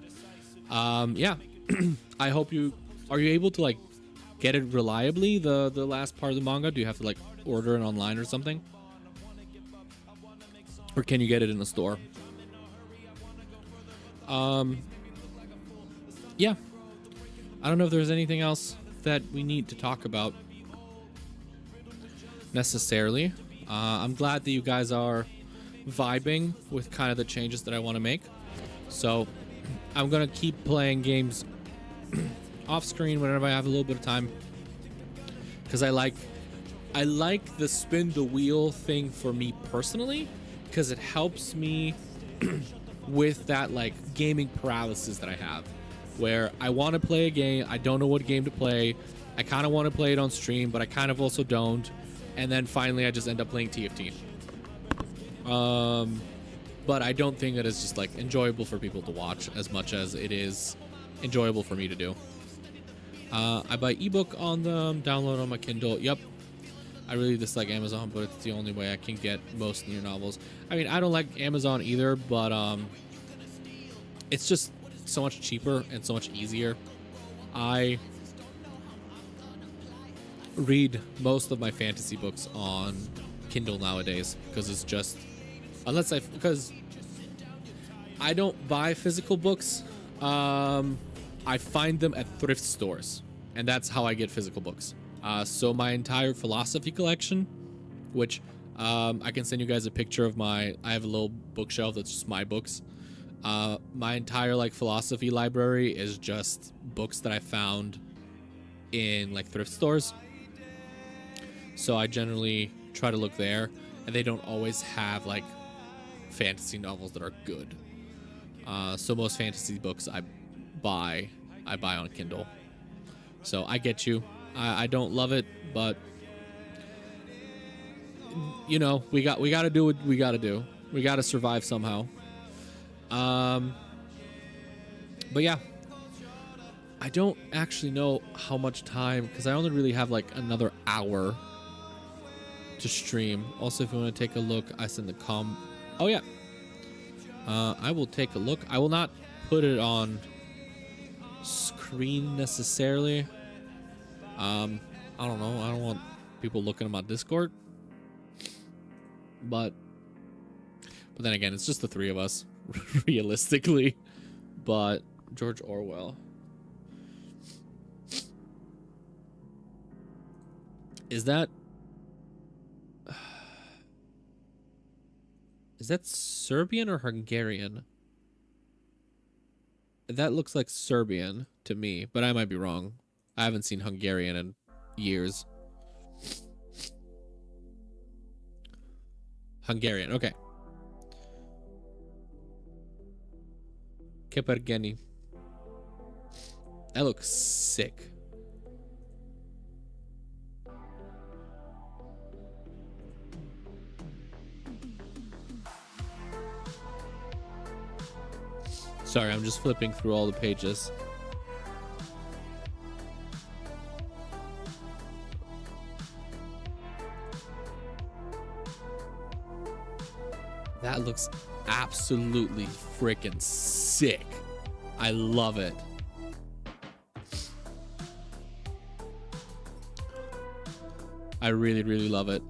[SPEAKER 1] yeah, I hope are you able to, like, get it reliably, the last part of the manga? Do you have to, like, order it online or something? or can you get it in the store? Yeah. I don't know if there's anything else that we need to talk about necessarily. I'm glad that you guys are vibing with kind of the changes that I want to make. So I'm going to keep playing games off screen whenever I have a little bit of time, because I like the spin the wheel thing for me personally, because it helps me with that like gaming paralysis that I have, where I want to play a game, I don't know what game to play, I kind of want to play it on stream, but I kind of also don't, and then finally I just end up playing TFT. But I don't think that it's just like enjoyable for people to watch as much as it is enjoyable for me to do. I buy ebook on them, download on my Kindle. Yep. I really dislike Amazon, but it's the only way I can get most near novels. I mean, I don't like Amazon either, but it's just so much cheaper and so much easier. I read most of my fantasy books on Kindle nowadays because it's just, because I don't buy physical books. I find them at thrift stores, and that's how I get physical books. So my entire philosophy collection, which I can send you guys a picture of I have a little bookshelf that's just my books. My entire like philosophy library is just books that I found in like thrift stores. So I generally try to look there, and they don't always have like fantasy novels that are good. So most fantasy books I buy on Kindle. So I get you. I don't love it, but you know, we got to do what we got to do. We got to survive somehow. But yeah, I don't actually know how much time, because I only really have like another hour to stream. Also, if you want to take a look, I send the oh yeah, I will take a look. I will not put it on screen necessarily. I don't know. I don't want people looking at my Discord, but then again, it's just the three of us, realistically. But George Orwell. Is that Serbian or Hungarian? That looks like Serbian to me, but I might be wrong. I haven't seen Hungarian in years. Hungarian, okay. Kepergeni. That looks sick. Sorry, I'm just flipping through all the pages. That looks absolutely freaking sick. I love it. I really, really love it.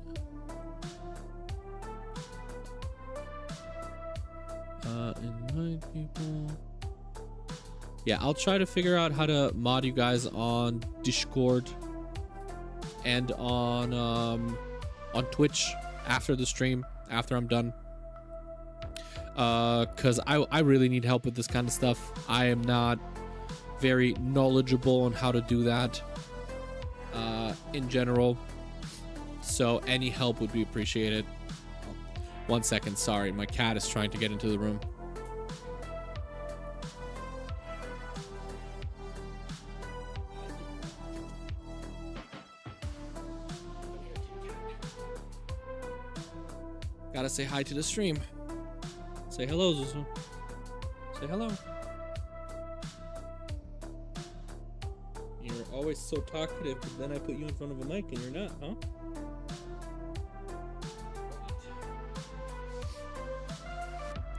[SPEAKER 1] Invite people. Yeah, I'll try to figure out how to mod you guys on Discord and on Twitch after the stream, after I'm done. Because I really need help with this kind of stuff. I am not very knowledgeable on how to do that in general. So any help would be appreciated. 1 second, sorry. My cat is trying to get into the room. Gotta say hi to the stream. Say hello, Zuzu. Say hello. You're always so talkative, but then I put you in front of a mic and you're not, huh?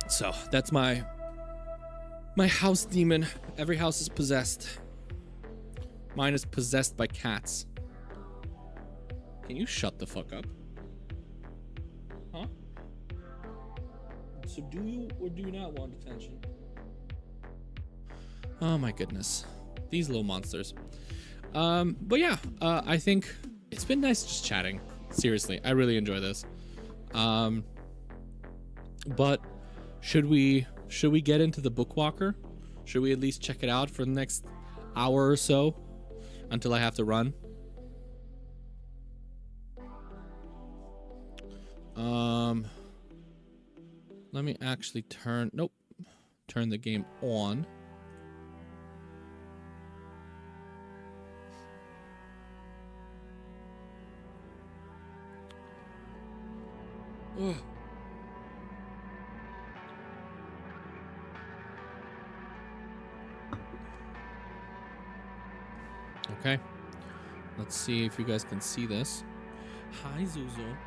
[SPEAKER 1] So that's my house demon. Every house is possessed. Mine is possessed by cats. Can you shut the fuck up? Huh? So do you or do you not want attention? Oh my goodness. These little monsters. But yeah, I think it's been nice just chatting. Seriously, I really enjoy this. But should we get into the Bookwalker? Should we at least check it out for the next hour or so until I have to run? Let me actually turn the game on. Ugh. Okay, let's see if you guys can see this. Hi, Zuzu.
[SPEAKER 2] You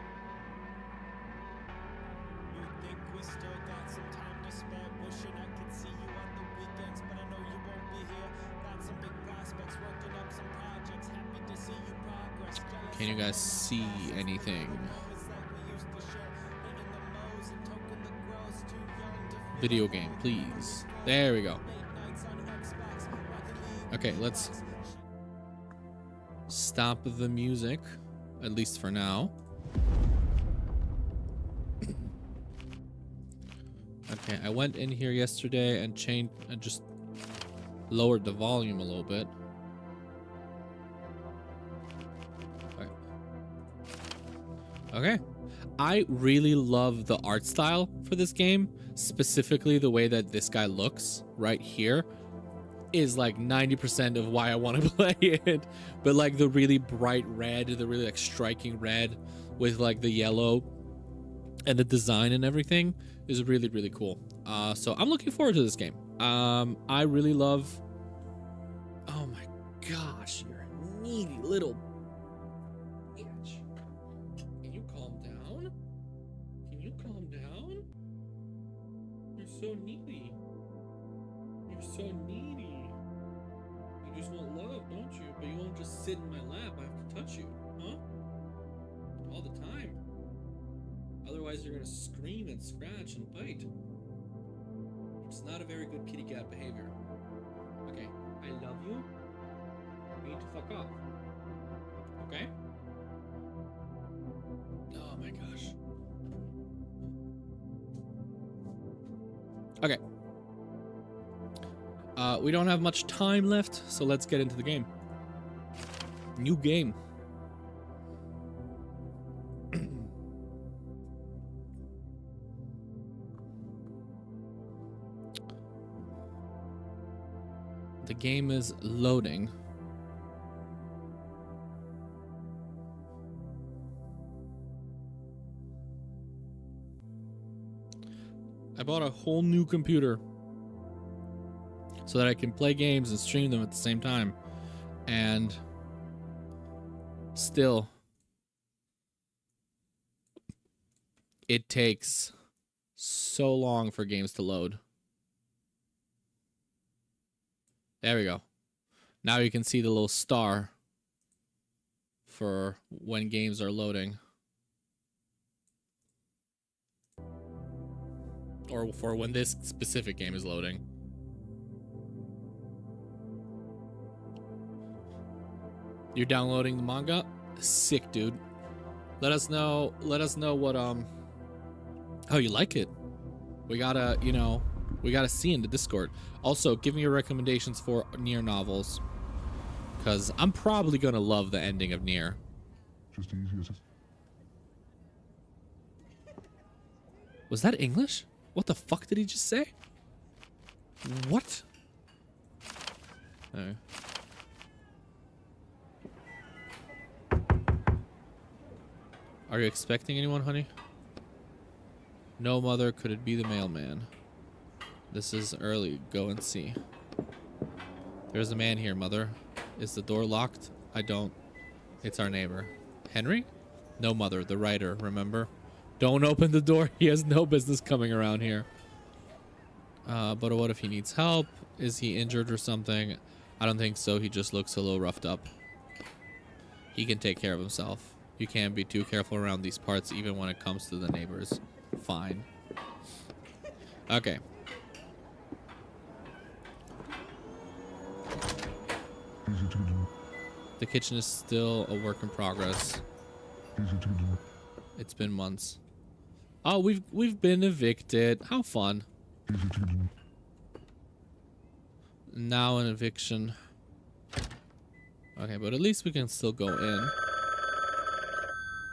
[SPEAKER 2] think we still got some time to spare? Wishing I could see you on the weekends, but I know you won't be here. Got some big prospects, working up some projects. Happy to see you progress.
[SPEAKER 1] Can you guys see anything? Video game, please. There we go. Okay, let's stop the music, at least for now. Okay, I went in here yesterday and just lowered the volume a little bit. Okay. I really love the art style for this game, specifically the way that this guy looks right here is like 90% of why I want to play it. But like the really bright red, the really like striking red with like the yellow and the design and everything is really, really cool. So I'm looking forward to this game. I really love... Oh my gosh, you're a needy little bitch. Can you calm down? Can you calm down? You're so needy. You're so needy. You just want love, don't you? But you won't just sit in my lap. I have to touch you, huh? All the time. Otherwise, you're gonna scream and scratch and bite. It's not a very good kitty cat behavior. Okay, I love you. You need to fuck off. Okay? Oh my gosh. Okay. We don't have much time left, so let's get into the game. New game. The game is loading. I bought a whole new computer so that I can play games and stream them at the same time. And still, it takes so long for games to load. There we go. Now you can see the little star for when games are loading. Or for when this specific game is loading. You're downloading the manga? Sick, dude. Let us know what how you like it. We gotta, we gotta see in the Discord. Also, give me your recommendations for Nier novels, because I'm probably gonna love the ending of Nier. Was that English? What the fuck did he just say? What? Oh. Are you expecting anyone, honey? No, mother. Could it be the mailman? This is early. Go and see. There's a man here, mother. Is the door locked? I don't. It's our neighbor. Henry? No, mother. The writer, remember? Don't open the door. He has no business coming around here. But what if he needs help? Is he injured or something? I don't think so. He just looks a little roughed up. He can take care of himself. You can't be too careful around these parts, even when it comes to the neighbors. Fine. Okay. The kitchen is still a work in progress. It's been months. Oh, we've been evicted. How fun. Now an eviction. Okay, but at least we can still go in.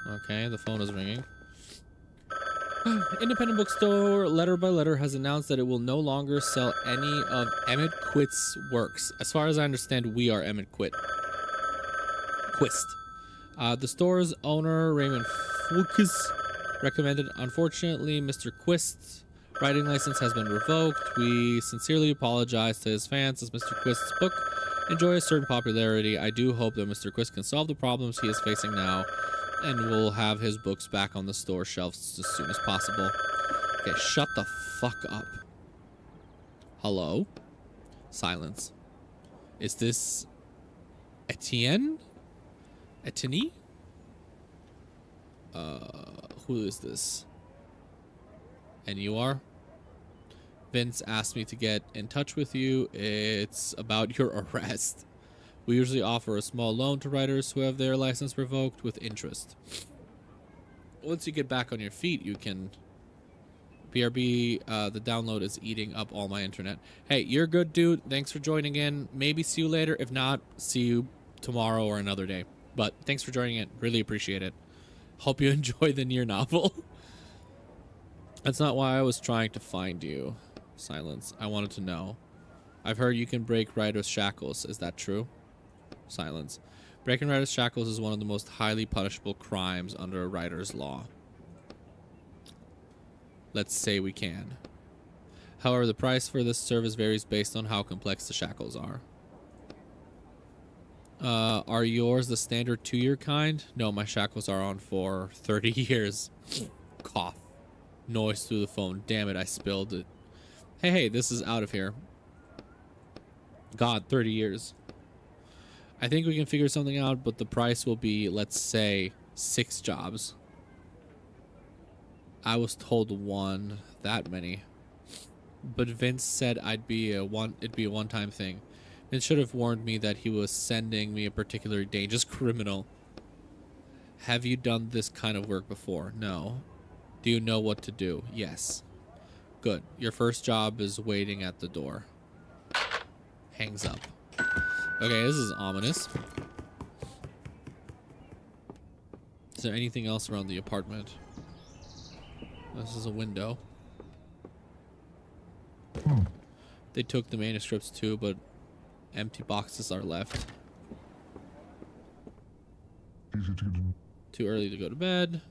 [SPEAKER 1] Okay, the phone is ringing. Independent bookstore Letter by Letter has announced that it will no longer sell any of Emmett Quist's works. As far as I understand, we are Emmett Quist. The store's owner, Raymond Fuchs, recommended, unfortunately, Mr. Quist's writing license has been revoked. We sincerely apologize to his fans as Mr. Quist's book enjoys certain popularity. I do hope that Mr. Quist can solve the problems he is facing now and will have his books back on the store shelves as soon as possible. Okay, shut the fuck up. Hello? Silence. Is this Etienne? Etienne? Who is this? And you are? Vince asked me to get in touch with you. It's about your arrest. We usually offer a small loan to writers who have their license revoked with interest. Once you get back on your feet, you can... BRB, the download is eating up all my internet. Hey, you're good, dude. Thanks for joining in. Maybe see you later. If not, see you tomorrow or another day. But thanks for joining in. Really appreciate it. Hope you enjoy the Nier novel. That's not why I was trying to find you. Silence. I wanted to know. I've heard you can break writers' shackles. Is that true? Silence. Breaking writers' shackles is one of the most highly punishable crimes under a writer's law. Let's say we can. However, the price for this service varies based on how complex the shackles are. Are yours the standard 2-year kind? No, my shackles are on for 30 years. Cough. Noise through the phone. Damn it, I spilled it. Hey, this is out of here. God, 30 years. I think we can figure something out, but the price will be, let's say, 6 jobs. I was told 1, that many. But Vince said it'd be a one-time thing. Vince should have warned me that he was sending me a particularly dangerous criminal. Have you done this kind of work before? No. Do you know what to do? Yes. Good. Your first job is waiting at the door. Hangs up. Okay, this is ominous. Is there anything else around the apartment? This is a window. They took the manuscripts too, but empty boxes are left. Too early to go to bed.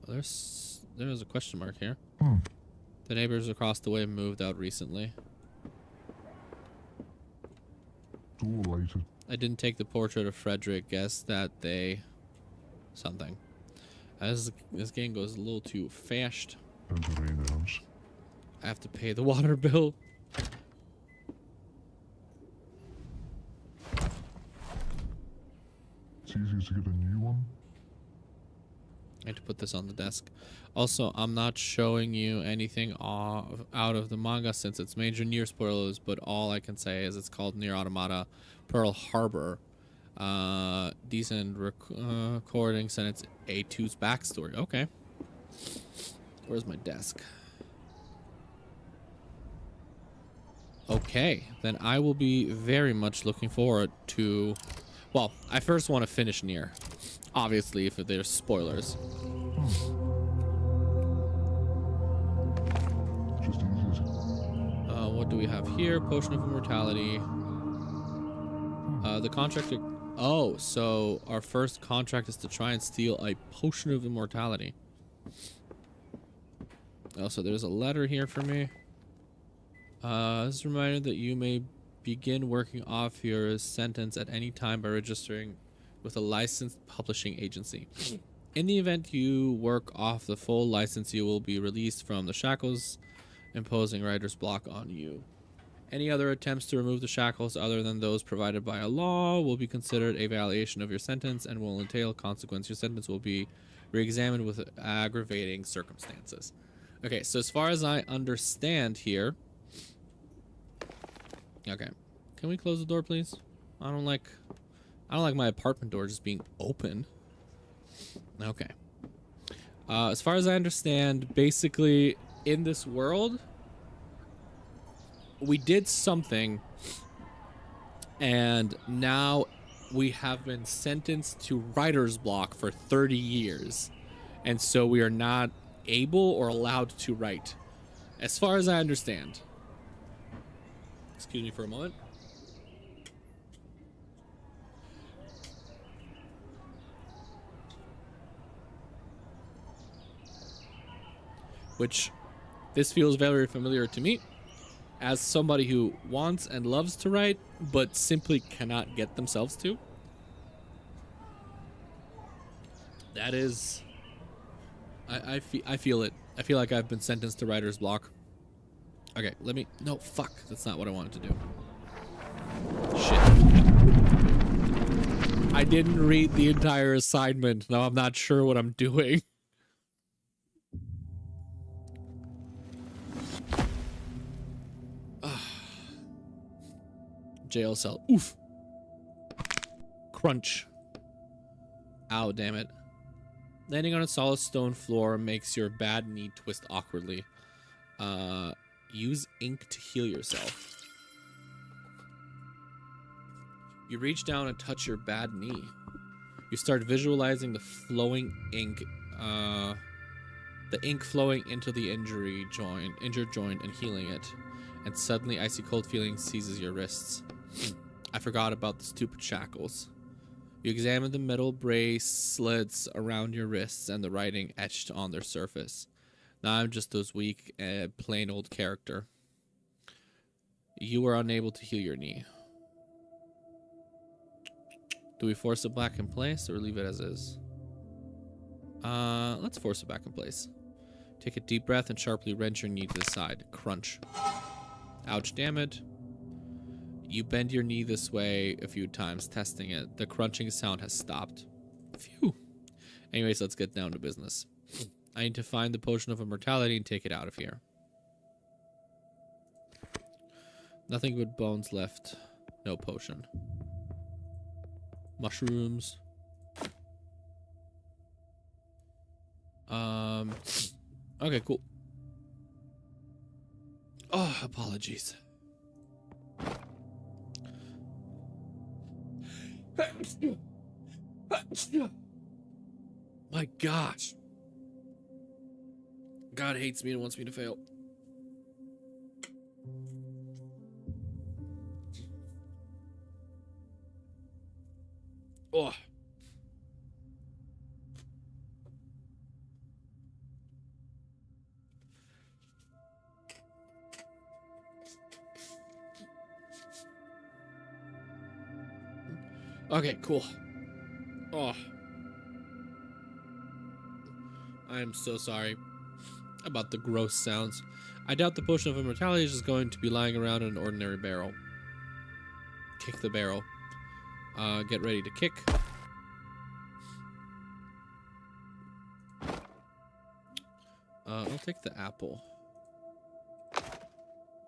[SPEAKER 1] Oh, there's a question mark here. The neighbors across the way moved out recently. I didn't take the portrait of Frederick. Guess that they... something. As this game goes a little too fast. I have to pay the water bill.
[SPEAKER 3] It's easier to get a new one.
[SPEAKER 1] I have to put this on the desk. Also, I'm not showing you anything out of the manga since it's major Nier spoilers, but all I can say is it's called Nier Automata Pearl Harbor. Decent recordings, and it's A2's backstory. Okay. Where's my desk? Okay, then I will be very much looking forward to... Well, I first want to finish Nier. Obviously, if there's spoilers. What do we have here? Potion of Immortality. The contract... Oh, so our first contract is to try and steal a Potion of Immortality. Also, there's a letter here for me. This is a reminder that you may begin working off your sentence at any time by registering with a licensed publishing agency. In the event you work off the full license, you will be released from the shackles, imposing writer's block on you. Any other attempts to remove the shackles other than those provided by a law will be considered a violation of your sentence and will entail consequence. Your sentence will be re-examined with aggravating circumstances. Okay, so as far as I understand here. Okay. Can we close the door, please? I don't like my apartment door just being open. Okay. As far as I understand, basically in this world, we did something and now we have been sentenced to writer's block for 30 years. And so we are not able or allowed to write. As far as I understand. Excuse me for a moment. Which, this feels very familiar to me. As somebody who wants and loves to write, but simply cannot get themselves to. That is... I feel it. I feel like I've been sentenced to writer's block. Okay, let me... No, fuck. That's not what I wanted to do. Shit. I didn't read the entire assignment. Now I'm not sure what I'm doing. Jail cell. Oof. Crunch. Ow, damn it. Landing on a solid stone floor makes your bad knee twist awkwardly. Use ink to heal yourself. You reach down and touch your bad knee. You start visualizing the flowing ink, the ink flowing into the injured joint and healing it. And suddenly icy cold feeling seizes your wrists. I forgot about the stupid shackles. You examine the metal bracelets around your wrists and the writing etched on their surface. Now I'm just those weak, plain old character. You are unable to heal your knee. Do we force it back in place or leave it as is? Let's force it back in place. Take a deep breath and sharply wrench your knee to the side. Crunch. Ouch, damn it. You bend your knee this way a few times, testing it. The crunching sound has stopped. Phew. Anyways, let's get down to business. I need to find the potion of immortality and take it out of here. Nothing but bones left. No potion. Mushrooms. Okay, cool. Oh, apologies. My gosh. God hates me and wants me to fail. Oh. Okay, cool. Oh. I am so sorry about the gross sounds. I doubt the potion of immortality is just going to be lying around in an ordinary barrel. Kick the barrel. Get ready to kick. I'll take the apple.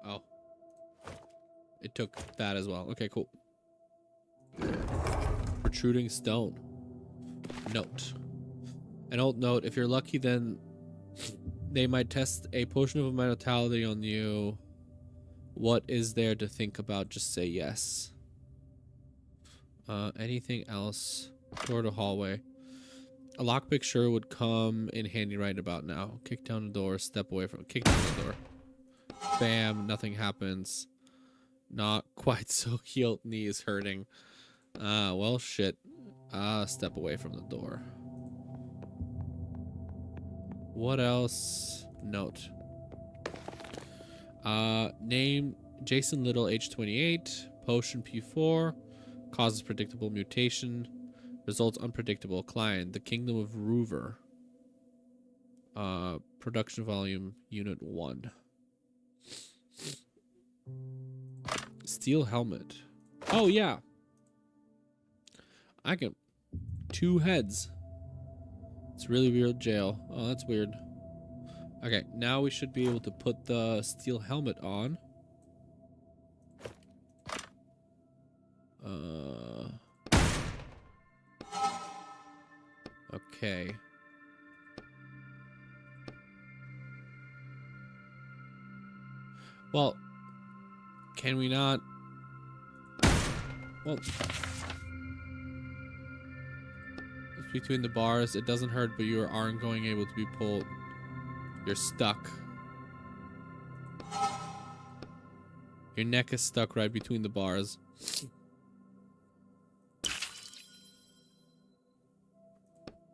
[SPEAKER 1] Oh. It took that as well. Okay, cool. Protruding stone. Note. An old note. If you're lucky, then they might test a potion of immortality on you. What is there to think about? Just say yes. Anything else? Door to hallway. A lockpick sure would come in handy right about now. Kick down the door. Step away from it. Kick down the door. Bam. Nothing happens. Not quite so healed. Knee is hurting. Well, shit. Step away from the door. What else? Note. Name Jason Little, age 28. Potion P4. Causes predictable mutation. Results unpredictable. Client, the Kingdom of Roover. Production volume, Unit 1. Steel helmet. Oh, yeah. I can... 2 heads. It's really weird jail. Oh, that's weird. Okay, now we should be able to put the steel helmet on. Okay. Well, can we not? Well, it's between the bars. It doesn't hurt, but you aren't going able to be pulled. You're stuck. Your neck is stuck right between the bars.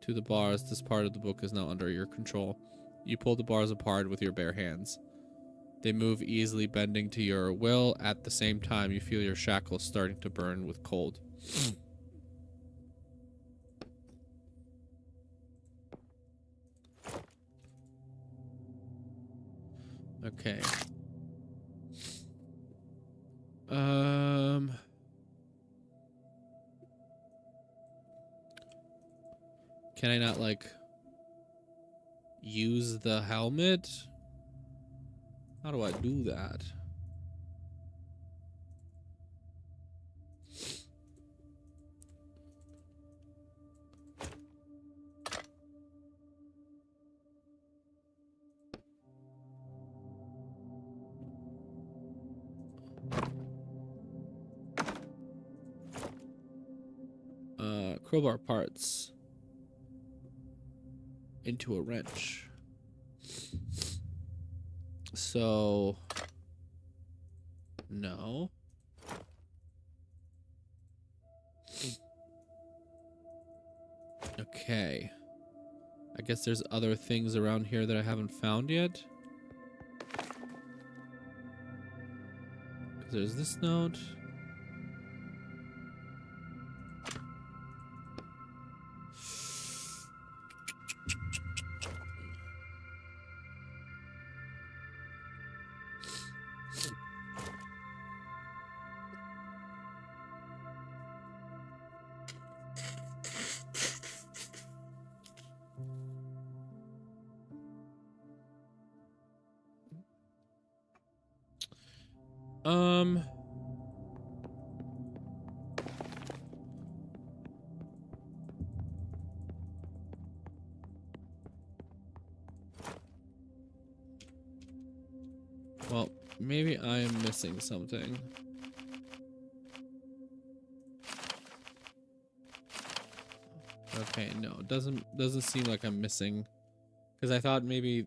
[SPEAKER 1] To the bars, this part of the book is now under your control. You pull the bars apart with your bare hands. They move easily, bending to your will. At the same time, you feel your shackles starting to burn with cold. Okay. Can I not, like, use the helmet? How do I do that? Crowbar parts into a wrench. So, no. Okay. I guess there's other things around here that I haven't found yet. 'Cause there's this note. Well, maybe I am missing something. Okay, no, it doesn't seem like I'm missing, because I thought maybe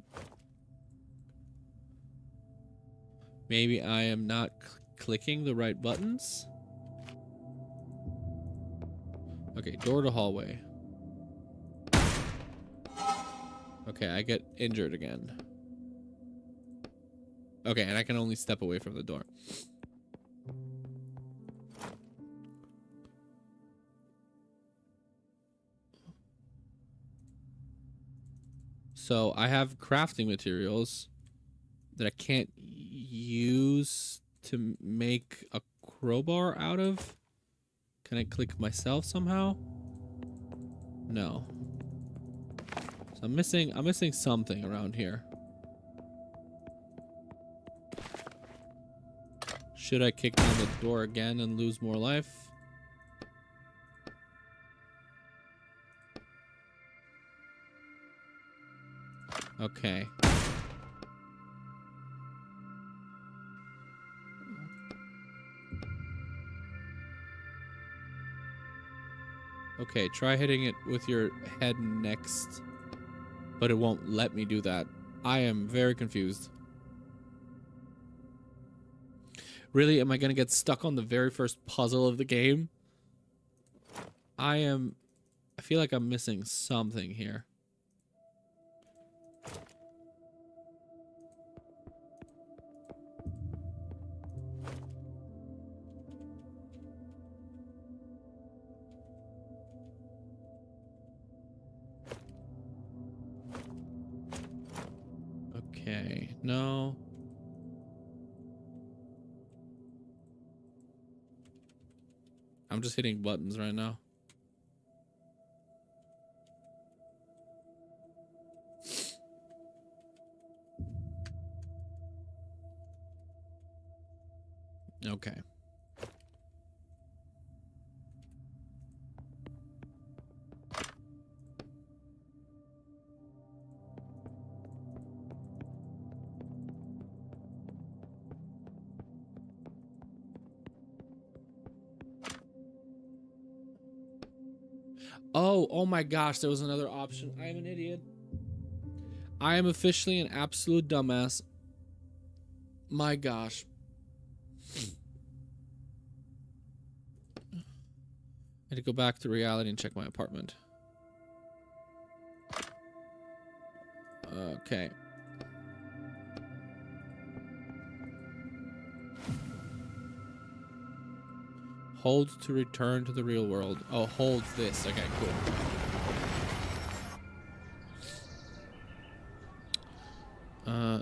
[SPEAKER 1] I am not clicking the right buttons. Okay, door to hallway. Okay, I get injured again. Okay, and I can only step away from the door. So I have crafting materials that I can't use to make a crowbar out of. Can I click myself somehow? No. So I'm missing something around here. Should I kick down the door again and lose more life? Okay. Okay, try hitting it with your head next. But it won't let me do that. I am very confused. Really, am I gonna get stuck on the very first puzzle of the game? I feel like I'm missing something here. Okay, no. I'm just hitting buttons right now. Okay. Oh my gosh, there was another option. I am an idiot. I am officially an absolute dumbass. My gosh. I had to go back to reality and check my apartment. Okay. Hold to return to the real world. Oh, hold this. Okay, cool.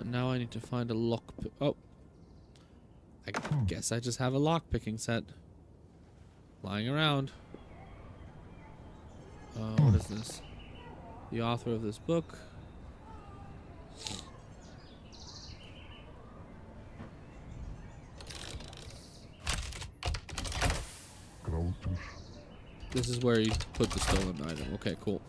[SPEAKER 1] Now I need to find a lock. Oh. I guess I just have a lock picking set lying around. What is this? The author of this book. This is where you put the stolen item. Okay, cool.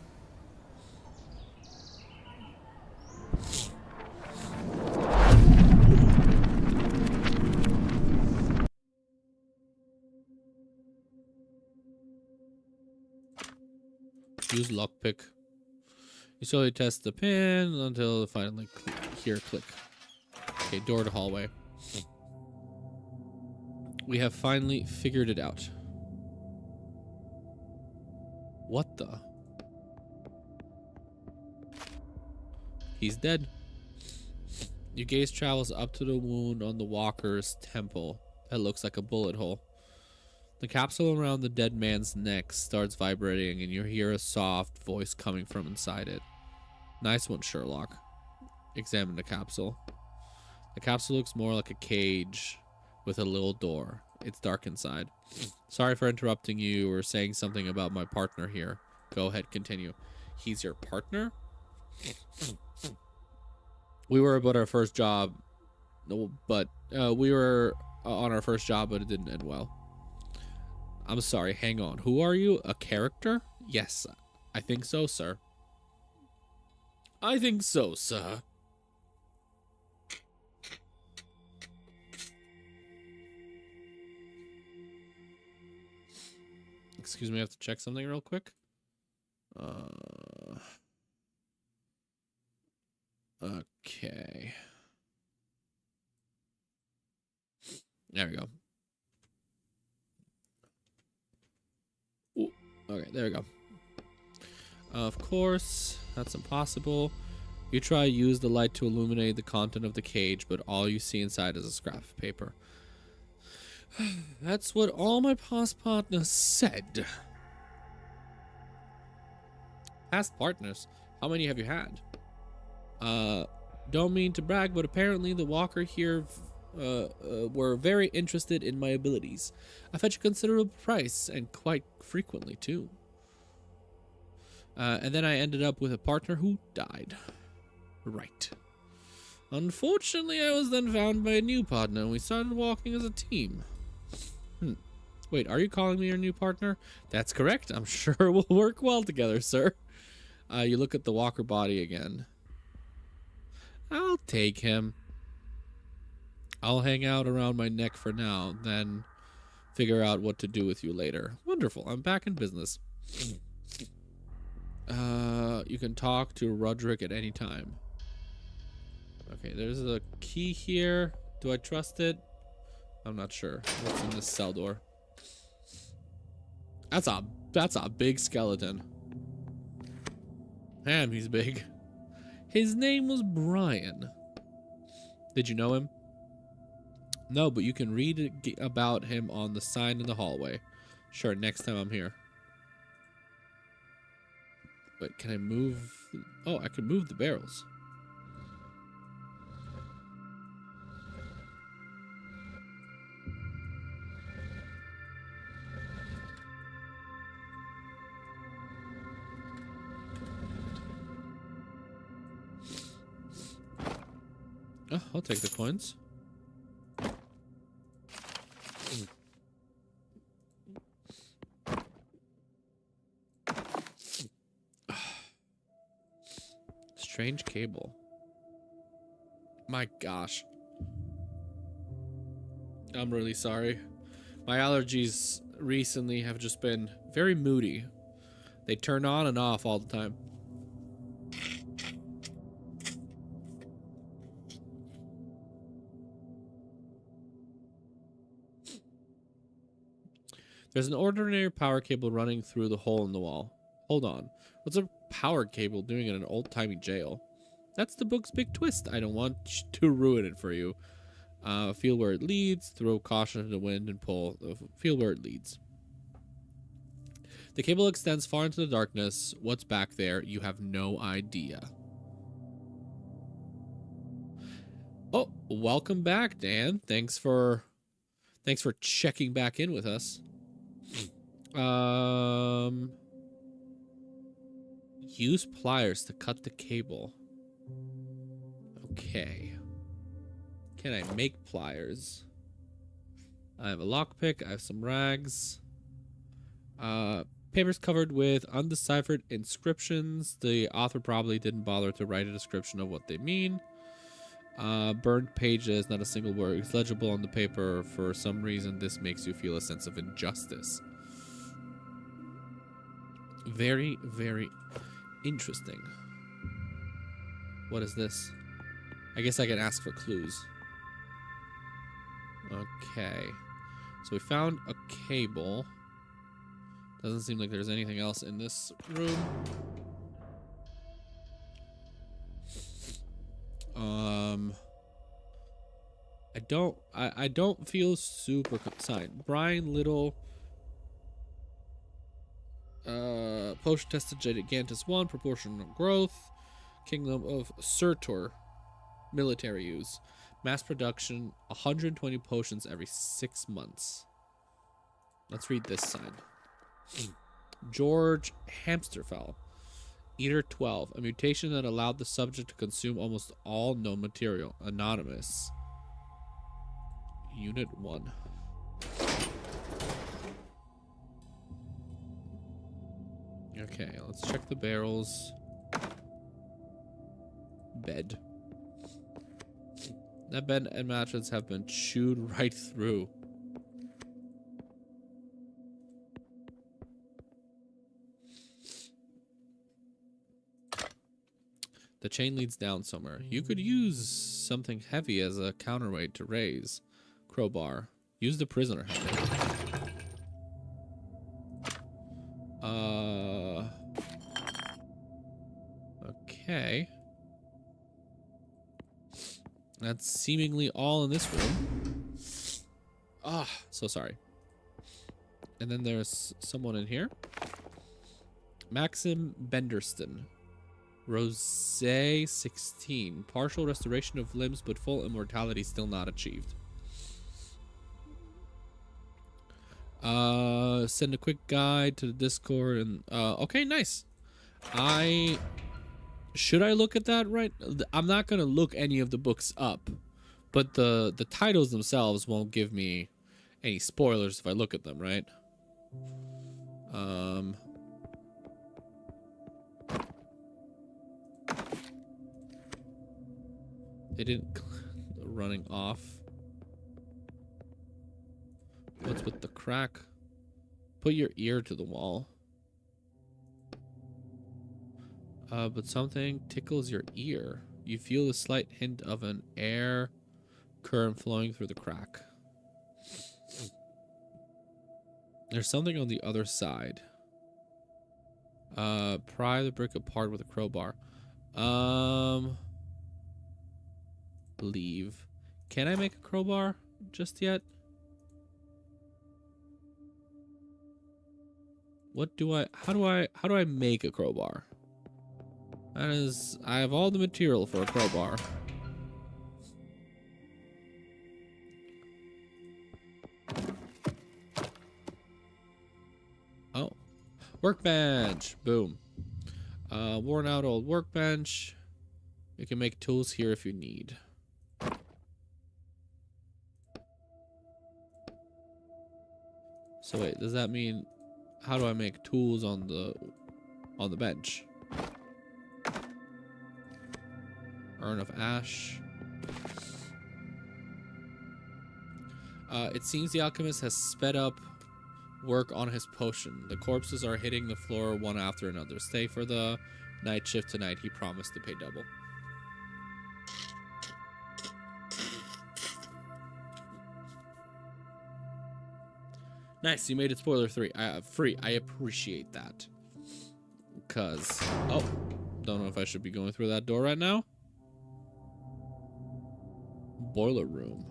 [SPEAKER 1] Use lockpick. You slowly test the pin until finally here click. Okay, door to hallway. We have finally figured it out. What the? He's dead. Your gaze travels up to the wound on the walker's temple. That looks like a bullet hole. The capsule around the dead man's neck starts vibrating and you hear a soft voice coming from inside it. Nice one, Sherlock. Examine the capsule. The capsule looks more like a cage with a little door. It's dark inside. Sorry for interrupting you or saying something about my partner here. Go ahead, continue. He's your partner? We were about our first job. No, but we were on our first job, but it didn't end well. I'm sorry, hang on. Who are you? A character? Yes, I think so, sir. I think so, sir. Excuse me, I have to check something real quick. Okay. There we go. Ooh, okay, there we go. Of course, that's impossible. You try to use the light to illuminate the content of the cage, but all you see inside is a scrap of paper. That's what all my past partners said. Past partners? How many have you had? Don't mean to brag, but apparently the walker here were very interested in my abilities. I fetch a considerable price, and quite frequently too. And then I ended up with a partner who died. Right. Unfortunately, I was then found by a new partner, and we started walking as a team. Wait, are you calling me your new partner? That's correct. I'm sure we'll work well together, sir. You look at the walker body again. I'll take him. I'll hang out around my neck for now, then figure out what to do with you later. Wonderful. I'm back in business. You can talk to Roderick at any time. Okay, there's a key here. Do I trust it? I'm not sure. What's in this cell door? That's a big skeleton. Damn, he's big. His name was Brian. Did you know him? No, but you can read about him on the sign in the hallway. Sure, next time I'm here. Wait, can I move? Oh, I can move the barrels. Oh, I'll take the coins. Strange cable. My gosh. I'm really sorry. My allergies recently have just been very moody. They turn on and off all the time. There's an ordinary power cable running through the hole in the wall. Hold on. What's a power cable doing in an old-timey jail? That's the book's big twist. I don't want to ruin it for you. Feel where it leads. Throw caution to the wind and pull. Feel where it leads. The cable extends far into the darkness. What's back there? You have no idea. Oh, welcome back, Dan. Thanks for checking back in with us. Use pliers to cut the cable. Okay. Can I make pliers? I have a lockpick. I have some rags. Papers covered with undeciphered inscriptions. The author probably didn't bother to write a description of what they mean. Burned pages, not a single word is legible on the paper. For some reason, this makes you feel a sense of injustice. Very, very interesting. What is this? I guess I can ask for clues. Okay. So we found a cable. Doesn't seem like there's anything else in this room. I don't feel super signed. Brian Little. Potion tested Gigantus 1, proportional growth. Kingdom of Surtur. Military use. Mass production, 120 potions every 6 months. Let's read this sign. George Hamsterfell. Eater 12. A mutation that allowed the subject to consume almost all known material. Anonymous. Unit 1. Okay, let's check the barrels. Bed. That bed and mattress have been chewed right through. The chain leads down somewhere. You could use something heavy as a counterweight to raise. Crowbar. Use the prisoner helmet. Okay. That's seemingly all in this room. Ah, so sorry. And then there's someone in here. Maxim Benderston. Rose 16. Partial restoration of limbs, but full immortality still not achieved. Send a quick guide to the Discord and okay, nice. Should I look at that right? I'm not gonna look any of the books up, but the titles themselves won't give me any spoilers if I look at them, right? They didn't running off. What's with the crack? Put your ear to the wall. But something tickles your ear. You feel a slight hint of an air current flowing through the crack. There's something on the other side. Pry the brick apart with a crowbar. Leave. Can I make a crowbar just yet? How do I make a crowbar? That is, I have all the material for a crowbar. Oh, workbench. Boom. Worn out old workbench. You can make tools here if you need. So wait, does that mean, how do I make tools on the bench? Urn of Ash. It seems the alchemist has sped up work on his potion. The corpses are hitting the floor one after another. Stay for the night shift tonight. He promised to pay double. Nice, you made it spoiler free. I appreciate that. Cause don't know if I should be going through that door right now. Boiler room.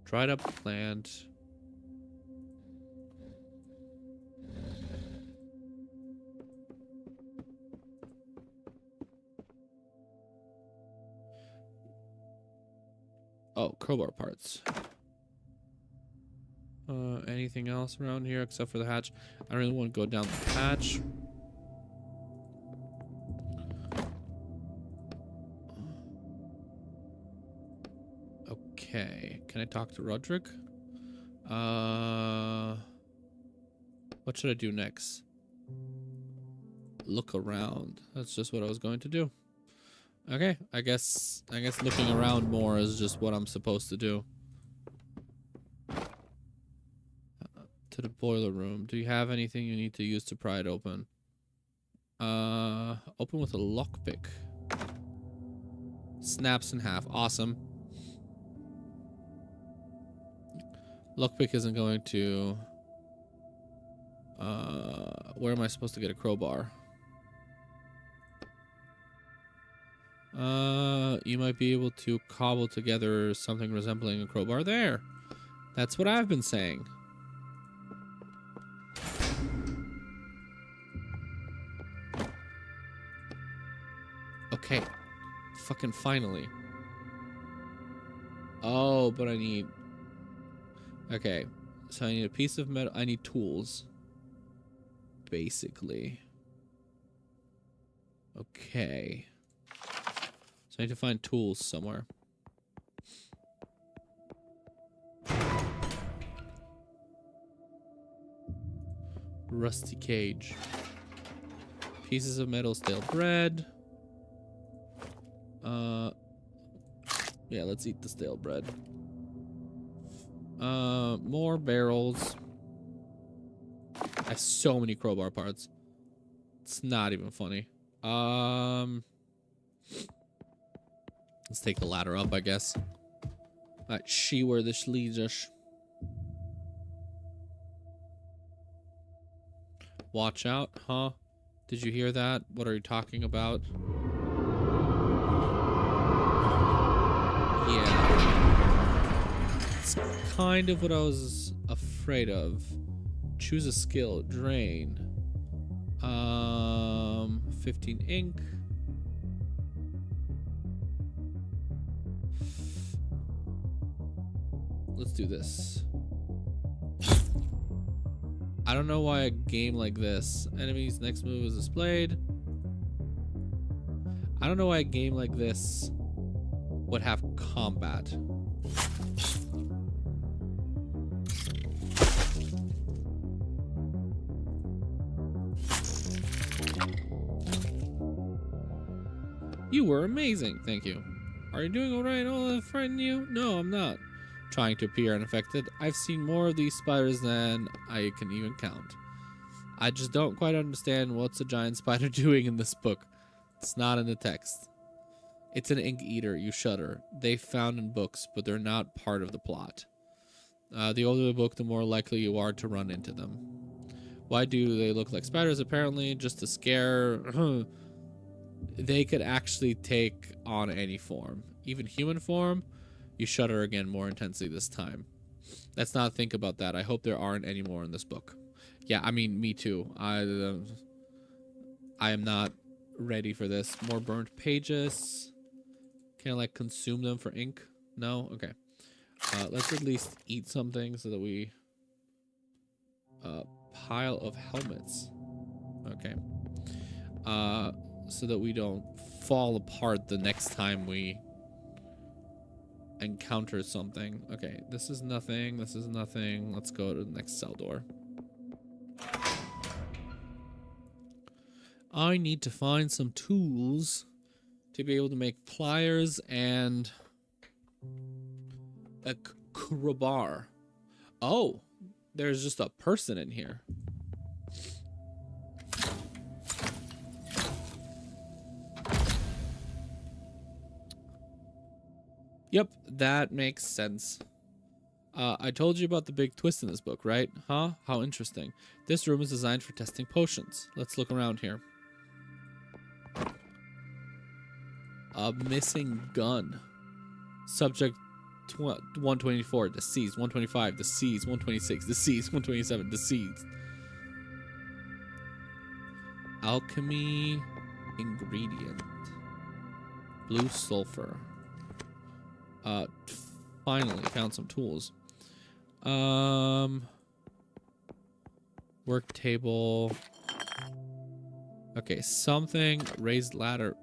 [SPEAKER 1] Dried up plant. Oh, crowbar parts. Anything else around here except for the hatch? I don't really want to go down the hatch. Okay, can I talk to Roderick? What should I do next? Look around. That's just what I was going to do. Okay, I guess looking around more is just what I'm supposed to do. To the boiler room. Do you have anything you need to use to pry it open? Open with a lockpick. Snaps in half. Awesome. Lockpick isn't going to... where am I supposed to get a crowbar? You might be able to cobble together something resembling a crowbar there. That's what I've been saying. Okay. Fucking finally. Oh, but I need... Okay. So I need a piece of metal. I need tools. Basically. Okay. So I need to find tools somewhere. Rusty cage. Pieces of metal, stale bread. Yeah, let's eat the stale bread. More barrels. I have so many crowbar parts. It's not even funny. Let's take the ladder up, I guess. Let's see where this leads us. Watch out, huh? Did you hear that? What are you talking about? Yeah. It's kind of what I was afraid of. Choose a skill. Drain. 15 ink. Let's do this. I don't know why a game like this. Enemy's next move is displayed. I don't know why a game like this would have combat. You were amazing, thank you. Are you doing alright? All that frightened you? No, I'm not trying to appear unaffected. I've seen more of these spiders than I can even count. I just don't quite understand what's a giant spider doing in this book. It's not in the text. It's an ink eater, you shudder. They found in books, but they're not part of the plot. The older the book, the more likely you are to run into them. Why do they look like spiders? Apparently, just to scare... They could actually take on any form. Even human form. You shudder again more intensely this time. Let's not think about that. I hope there aren't any more in this book. Yeah, I mean, me too. I am not ready for this. More burnt pages. Can I, like, consume them for ink? No? Okay. Let's at least eat something so that we... pile of helmets. Okay. So that we don't fall apart the next time we encounter something. Okay, this is nothing. This is nothing. Let's go to the next cell door. I need to find some tools to be able to make pliers and a crowbar. Oh, there's just a person in here. Yep, that makes sense. I told you about the big twist in this book, right? Huh? How interesting. This room is designed for testing potions. Let's look around here. A missing gun. Subject 124, deceased. 125, deceased. 126, deceased. 127, deceased. Alchemy ingredient. Blue sulfur. Finally found some tools. Work table. Okay, something. Raised ladder.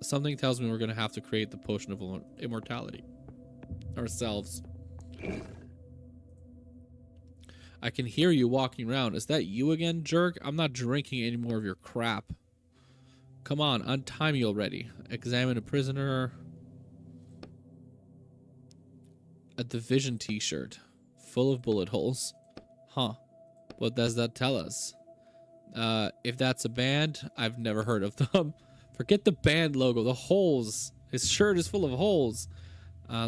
[SPEAKER 1] Something tells me we're gonna have to create the potion of immortality ourselves. I can hear you walking around. Is that you again, jerk? I'm not drinking any more of your crap. Come on, untie me already. Examine a prisoner. A division t-shirt full of bullet holes. Huh. What does that tell us? If that's a band, I've never heard of them. Forget the band logo. The holes. His shirt is full of holes.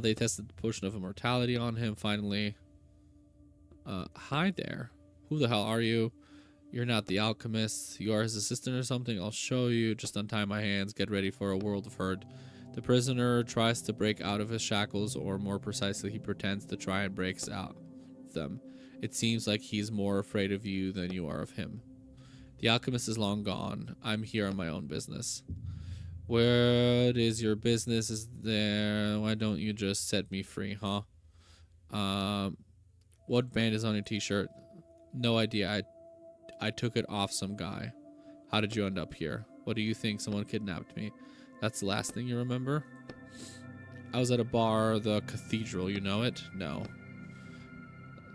[SPEAKER 1] They tested the potion of immortality on him finally. Hi there. Who the hell are you? You're not the alchemist. You are his assistant or something. I'll show you. Just untie my hands. Get ready for a world of hurt. The prisoner tries to break out of his shackles, or more precisely, he pretends to try and breaks out of them. It seems like he's more afraid of you than you are of him. The alchemist is long gone. I'm here on my own business. What is your business? Is there? Why don't you just set me free, huh? What band is on your t-shirt? No idea. I took it off some guy. How did you end up here? What do you think? Someone kidnapped me. That's the last thing you remember? I was at a bar, the Cathedral, you know it? No.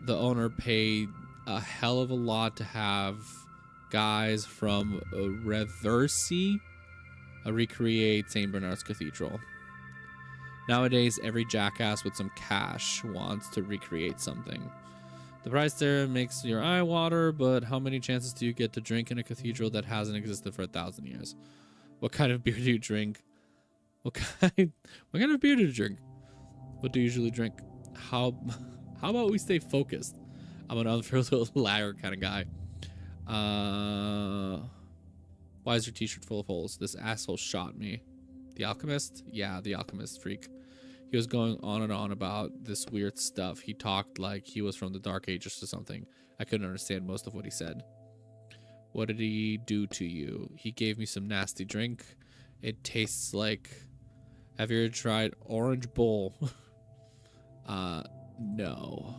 [SPEAKER 1] The owner paid a hell of a lot to have guys from Reversi recreate St. Bernard's Cathedral. Nowadays, every jackass with some cash wants to recreate something. The price there makes your eye water, but how many chances do you get to drink in a cathedral that hasn't existed for 1,000 years? What kind of beer do you drink? What kind of beer do you drink? What do you usually drink? How about we stay focused? I'm an unfiltered lager kind of guy. Why is your t-shirt full of holes? This asshole shot me. The alchemist? Yeah, the alchemist freak. He was going on and on about this weird stuff. He talked like he was from the Dark Ages or something. I couldn't understand most of what he said. What did he do to you? He gave me some nasty drink. It tastes like... Have you ever tried Orange Bull? No.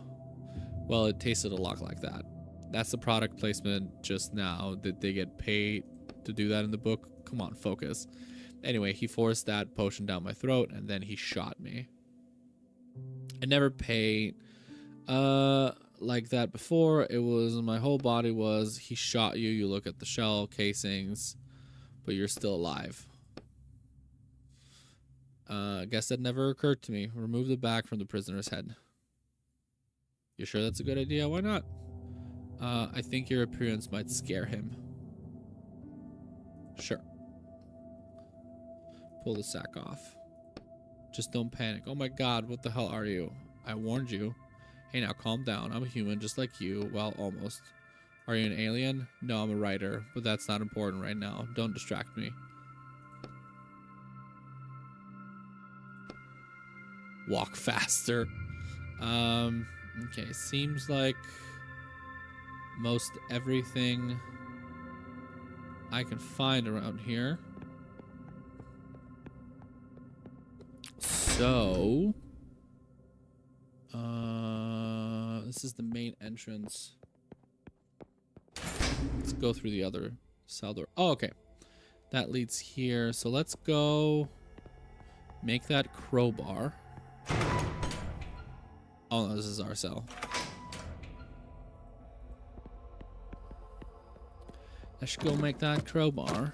[SPEAKER 1] Well, it tasted a lot like that. That's the product placement just now. Did they get paid to do that in the book? Come on, focus. Anyway, he forced that potion down my throat, and then he shot me. I never paid like that before. It was, my whole body was, he shot you, you look at the shell casings, but you're still alive. I guess that never occurred to me. Remove the bag from the prisoner's head. You sure that's a good idea? Why not? I think your appearance might scare him. Sure. Pull the sack off. Just don't panic. Oh my god, what the hell are you? I warned you. Hey now, calm down. I'm a human just like you. Well, almost. Are you an alien? No, I'm a writer, but that's not important right now. Don't distract me. Walk faster. Okay, seems like most everything I can find around here. So, this is the main entrance. Let's go through the other cell door. Oh, okay. That leads here. So let's go make that crowbar. Oh no, this is our cell. I should go make that crowbar.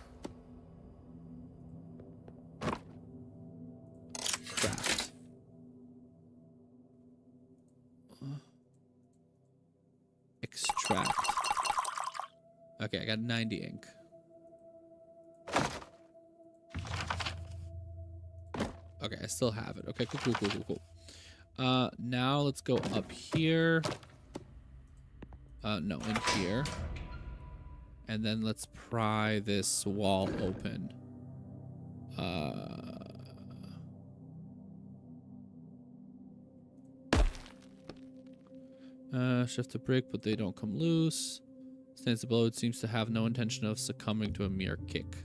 [SPEAKER 1] Craft. Extract. Okay, I got 90 ink. Okay, I still have it. Okay, cool. Now let's go up here. No, in here. And then let's pry this wall open. Shift the brick, but they don't come loose. Stands below, it seems to have no intention of succumbing to a mere kick.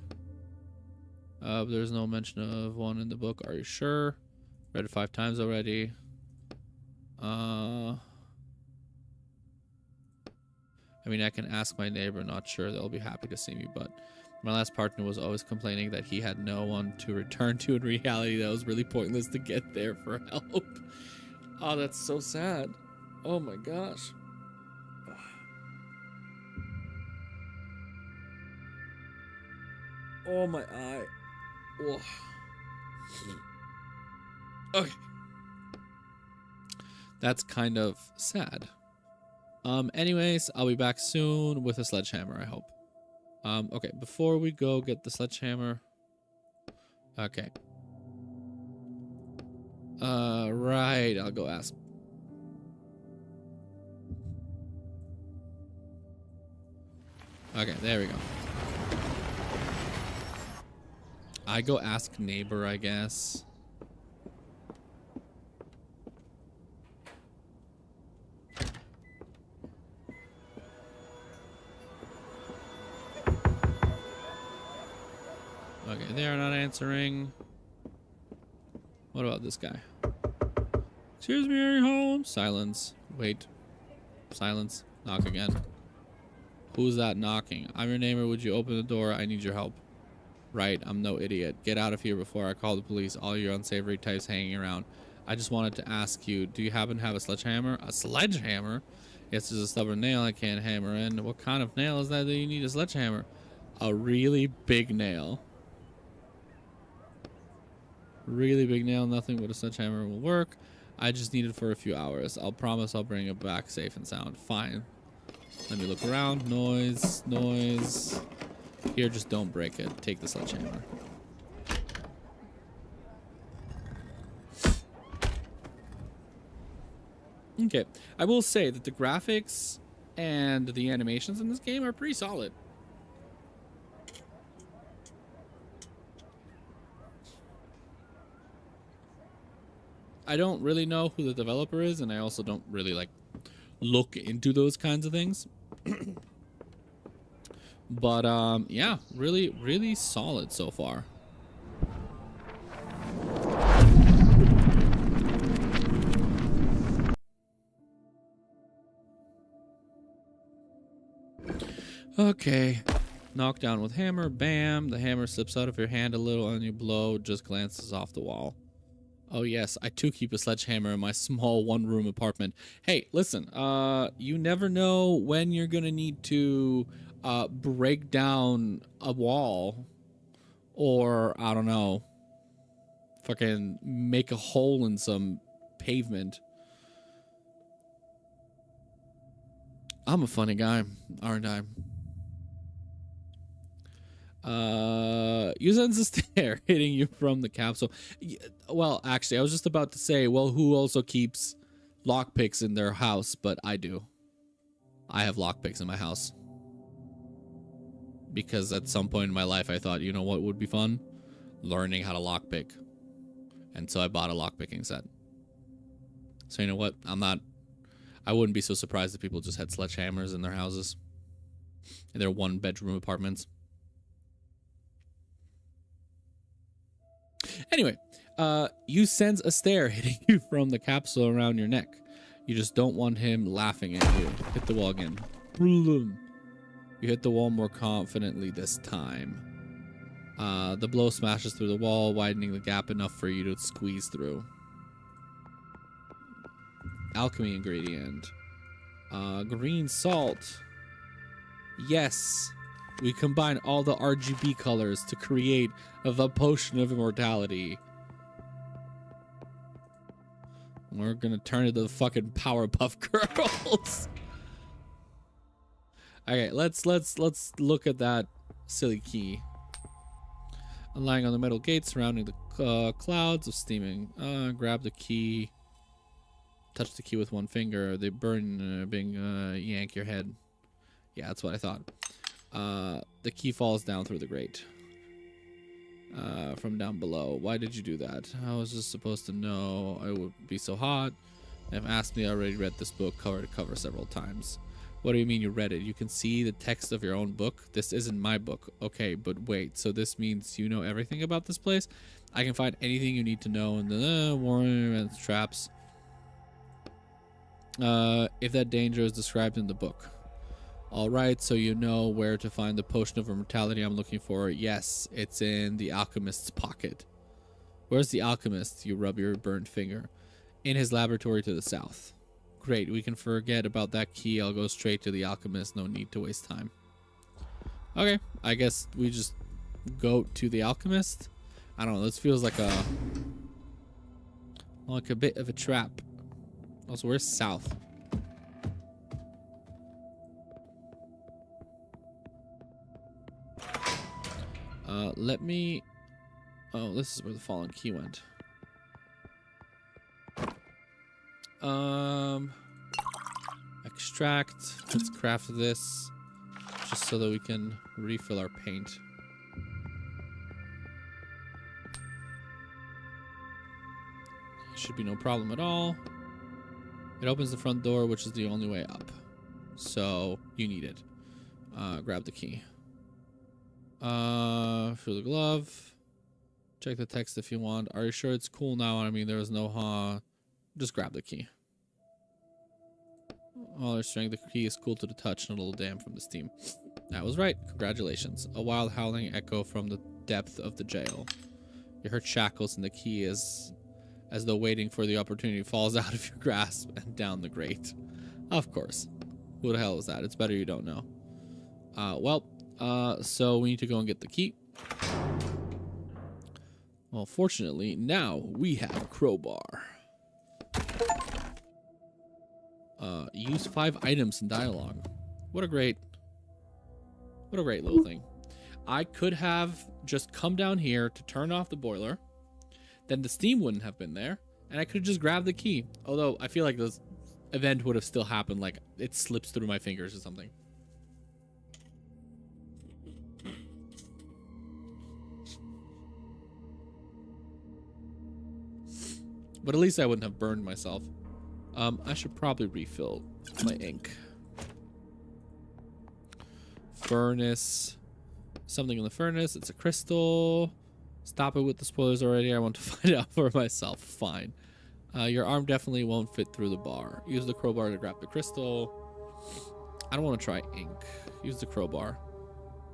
[SPEAKER 1] There's no mention of one in the book. Are you sure? Read it 5 times already. I mean, I can ask my neighbor, not sure they'll be happy to see me, but my last partner was always complaining that he had no one to return to in reality. That was really pointless to get there for help. Oh, that's so sad. Oh my gosh. Oh, my eye. Oh. Okay. That's kind of sad. Anyways, I'll be back soon with a sledgehammer, I hope. Okay, before we go get the sledgehammer. Okay. Right, I'll go ask. Okay, there we go. I go ask neighbor, I guess. Okay, they're not answering. What about this guy? Excuse me, are you home? Silence. Wait. Silence. Knock again. Who's that knocking? I'm your neighbor. Would you open the door? I need your help. Right, I'm no idiot. Get out of here before I call the police. All your unsavory types hanging around. I just wanted to ask you, do you happen to have a sledgehammer? A sledgehammer? Yes, there's a stubborn nail I can't hammer in. What kind of nail is that you need a sledgehammer? A really big nail. Really big nail. Nothing but a sledgehammer will work. I just need it for a few hours. I'll promise I'll bring it back safe and sound. Fine. Let me look around. Noise. Noise. Here, just don't break it. Take the sledgehammer. Okay. I will say that the graphics and the animations in this game are pretty solid. I don't really know who the developer is, and I also don't really like look into those kinds of things. But yeah, really solid so far. Okay. Knock down with hammer. Bam. The hammer slips out of your hand a little and you blow. Just glances off the wall. Oh yes, I too keep a sledgehammer in my small one-room apartment. Hey, listen, you never know when you're gonna need to break down a wall, or I don't know, fucking make a hole in some pavement. I'm a funny guy, aren't I? You sense a stare hitting you from the capsule. Well, actually, I was just about to say, well, who also keeps lockpicks in their house? But I do. I have lockpicks in my house. Because at some point in my life, I thought, you know what would be fun? Learning how to lockpick. And so I bought a lockpicking set. So you know what? I wouldn't be so surprised if people just had sledgehammers in their houses. In their one-bedroom apartments. Anyway, you sense a stare hitting you from the capsule around your neck. You just don't want him laughing at you. Hit the wall again. You hit the wall more confidently this time. The blow smashes through the wall, widening the gap enough for you to squeeze through. Alchemy ingredient. Green salt. Yes. We combine all the RGB colors to create the potion of immortality. We're gonna turn into the fucking Powerpuff Girls. Okay, let's look at that silly key. Lying on the metal gate surrounding the clouds of steaming. Grab the key. Touch the key with one finger. They burn, yank your head. Yeah, that's what I thought. The key falls down through the grate. From down below. Why did you do that? I was just supposed to know it would be so hot. If asked me, I already read this book cover to cover several times. What do you mean you read it? You can see the text of your own book? This isn't my book. Okay, but wait. So this means you know everything about this place? I can find anything you need to know in the warning and traps. If that danger is described in the book. Alright, so you know where to find the potion of immortality I'm looking for. Yes, it's in the alchemist's pocket. Where's the alchemist? You rub your burned finger. In his laboratory to the south. Great, we can forget about that key. I'll go straight to the alchemist. No need to waste time. Okay, I guess we just go to the alchemist. I don't know, this feels like a bit of a trap. Also, where's south? Let me... Oh, this is where the fallen key went. Extract. Let's craft this just so that we can refill our paint. Should be no problem at all. It opens the front door, which is the only way up. So you need it. Grab the key. Fill the glove. Check the text if you want. Are you sure it's cool now? I mean, there's no just grab the key. All your strength, the key is cool to the touch and a little damp from the steam. That was right. Congratulations. A wild howling echo from the depth of the jail. You heard shackles and the key is as though waiting for the opportunity falls out of your grasp and down the grate. Of course. Who the hell is that? It's better you don't know. So we need to go and get the key. Well, fortunately, now we have a crowbar. Use 5 items in dialogue. What a great little thing. I could have just come down here to turn off the boiler. Then the steam wouldn't have been there. And I could have just grabbed the key. Although, I feel like this event would have still happened. Like, it slips through my fingers or something. But at least I wouldn't have burned myself. I should probably refill my ink. Furnace. Something in the furnace. It's a crystal. Stop it with the spoilers already. I want to find out for myself. Fine. Your arm definitely won't fit through the bar. Use the crowbar to grab the crystal. I don't want to try ink. Use the crowbar.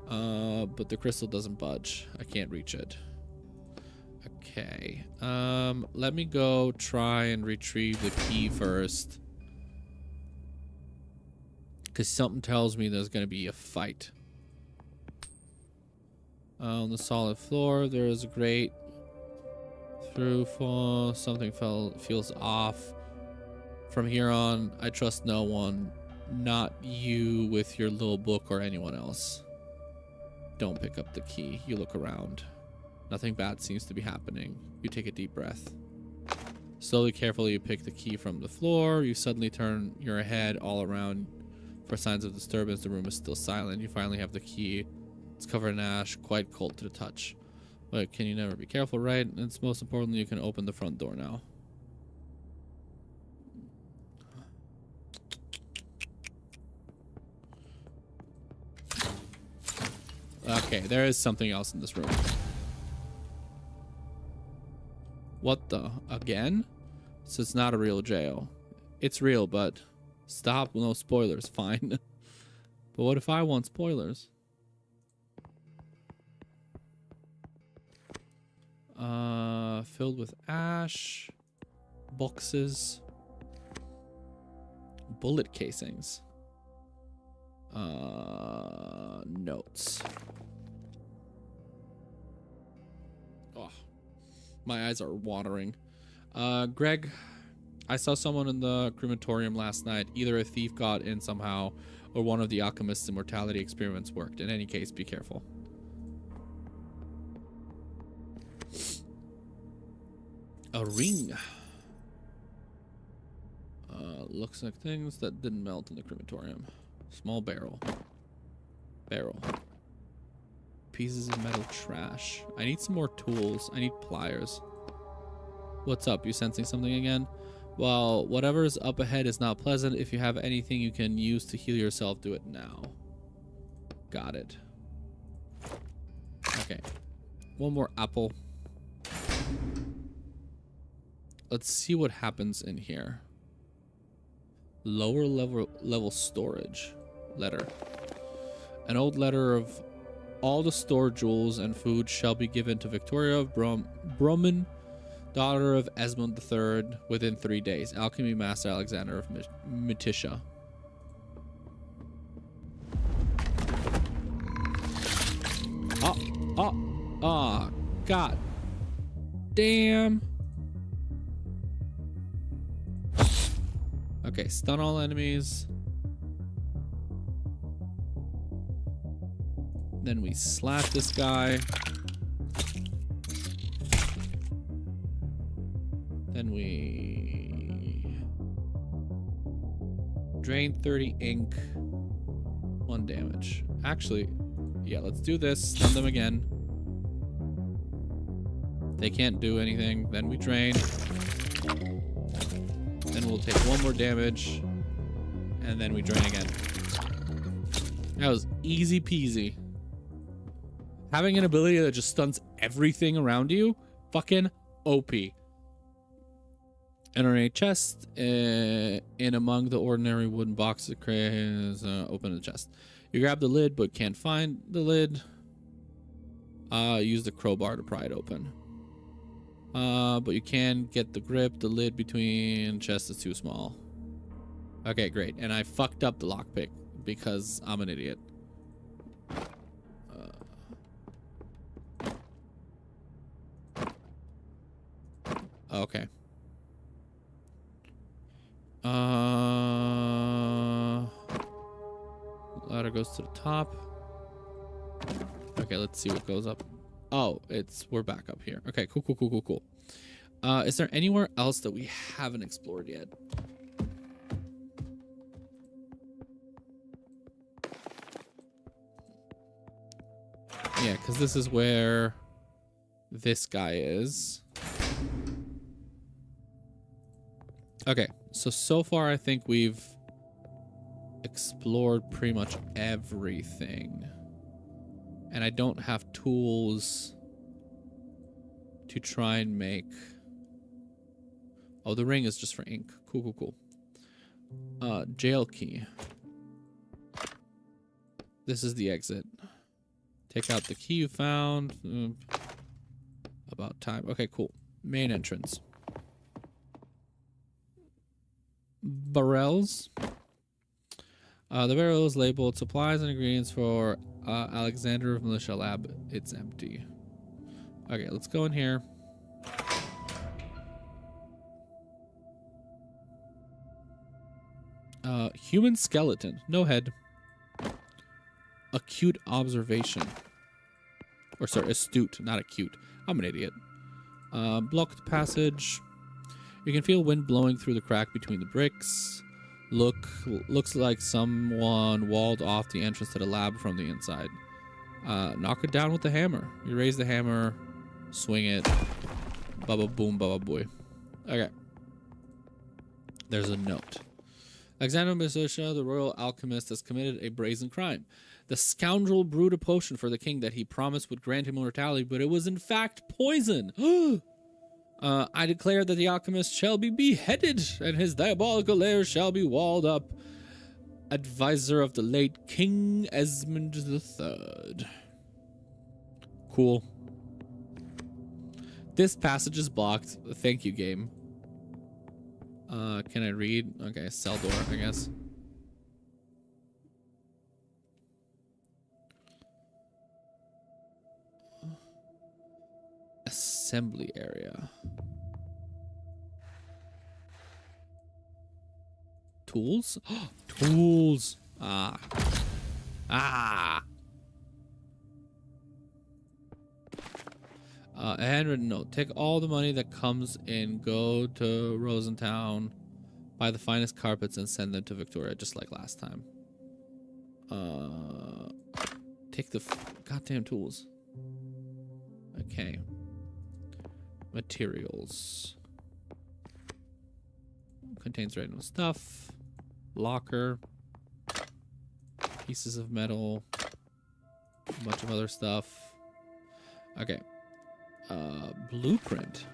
[SPEAKER 1] But the crystal doesn't budge. I can't reach it. Okay. Let me go try and retrieve the key first. Because something tells me there's going to be a fight. On the solid floor, there is a grate. Through fall, something feels off. From here on, I trust no one. Not you with your little book or anyone else. Don't pick up the key. You look around. Nothing bad seems to be happening. You take a deep breath. Slowly, carefully, you pick the key from the floor. You suddenly turn your head all around for signs of disturbance. The room is still silent. You finally have the key. It's covered in ash, quite cold to the touch. But can you never be careful, right? And it's most importantly, you can open the front door now. Okay, there is something else in this room. What the? Again? So it's not a real jail. It's real, but stop. No spoilers. Fine. But what if I want spoilers? Filled with ash. Boxes. Bullet casings. Notes. Oh, my eyes are watering. Greg, I saw someone in the crematorium last night. Either a thief got in somehow, or one of the alchemist's immortality experiments worked. In any case, be careful. A ring. Looks like things that didn't melt in the crematorium. Small barrel. Barrel. Pieces of metal trash. I need some more tools. I need pliers. What's up? You sensing something again? Well, whatever's up ahead is not pleasant. If you have anything you can use to heal yourself, do it now. Got it. Okay. One more apple. Let's see what happens in here. Lower level storage. Letter. An old letter of all the stored jewels and food shall be given to Victoria of Broman, daughter of Esmond III, within 3 days. Alchemy Master Alexander of Metisha. God damn. Okay, stun all enemies. Then we slap this guy. Then we drain 30 ink. 1 damage. Actually, yeah, let's do this. Stun them again. They can't do anything. Then we drain. Then we'll take 1 more damage. And then we drain again. That was easy peasy. Having an ability that just stuns everything around you, fucking OP. Enter a chest in among the ordinary wooden boxes. Open the chest. You grab the lid but can't find the lid. Use the crowbar to pry it open. But you can get the grip. The lid between chests is too small. Okay, great. And I fucked up the lockpick because I'm an idiot. Okay. Ladder goes to the top. Okay, let's see what goes up. Oh, we're back up here. Okay, cool. Is there anywhere else that we haven't explored yet? Yeah, because this is where this guy is. Okay, so far I think we've explored pretty much everything. And I don't have tools to try and make... Oh, the ring is just for ink. Cool. Jail key. This is the exit. Take out the key you found. About time. Okay, cool. Main entrance. Barrels. The barrel is labeled supplies and ingredients for Alexander of Militia Lab. It's empty. Okay, let's go in here. Human skeleton. No head. Acute observation. Or sorry, astute, not acute. I'm an idiot. Blocked passage. You can feel wind blowing through the crack between the bricks. Looks like someone walled off the entrance to the lab from the inside. Knock it down with the hammer. You raise the hammer, swing it. Baba boom, baba boy. Okay. There's a note. Alexander Metisha, the royal alchemist, has committed a brazen crime. The scoundrel brewed a potion for the king that he promised would grant him immortality, but it was in fact poison. I declare that the alchemist shall be beheaded, and his diabolical lair shall be walled up. Advisor of the late King Esmond III. Cool. This passage is blocked. Thank you, game. Can I read? Okay, cell door, I guess. assembly area. Tools? Tools. Ah. Ah. A handwritten note. Take all the money that comes in, go to Rosentown, buy the finest carpets, and send them to Victoria, just like last time. Take the goddamn tools. Okay. Materials. Contains random stuff. Locker. Pieces of metal. A bunch of other stuff. Okay. Blueprint.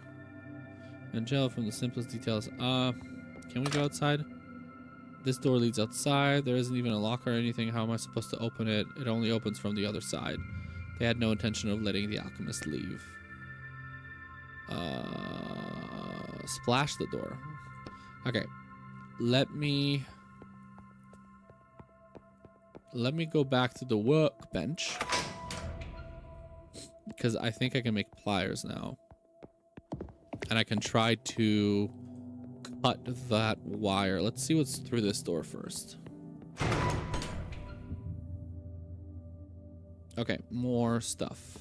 [SPEAKER 1] Angela from the simplest details. Can we go outside? This door leads outside. There isn't even a lock or anything. How am I supposed to open it? It only opens from the other side. They had no intention of letting the alchemist leave. Splash the door. Okay. Let me go back to the workbench. Because I think I can make pliers now. And I can try to cut that wire. Let's see what's through this door first. Okay, more stuff.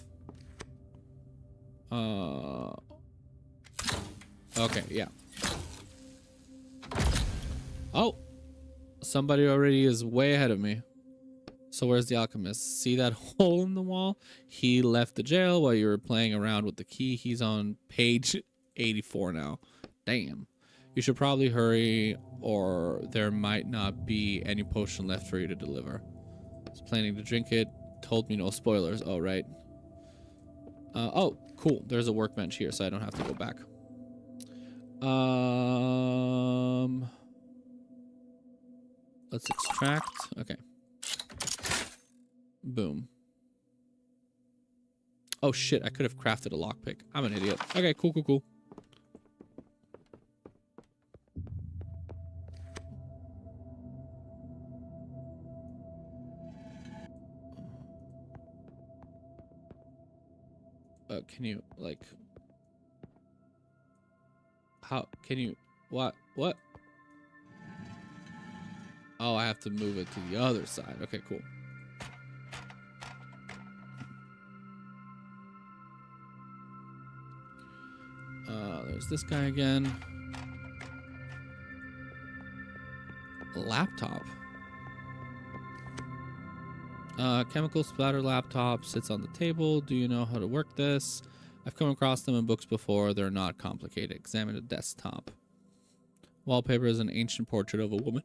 [SPEAKER 1] Okay, yeah. Oh! Somebody already is way ahead of me. So where's the alchemist? See that hole in the wall? He left the jail while you were playing around with the key. He's on page 84 now. Damn. You should probably hurry, or there might not be any potion left for you to deliver. I was planning to drink it. Told me no spoilers. Oh, right. Oh, cool. There's a workbench here, so I don't have to go back. Let's extract. Okay. Boom. Oh, shit. I could have crafted a lockpick. I'm an idiot. Okay, cool, cool, cool. Can you, like... How... Can you... What? What? Oh, I have to move it to the other side. Okay, cool. There's this guy again. Laptop. Chemical splatter laptop sits on the table. Do you know how to work this? I've come across them in books before. They're not complicated. Examine the desktop. Wallpaper is an ancient portrait of a woman.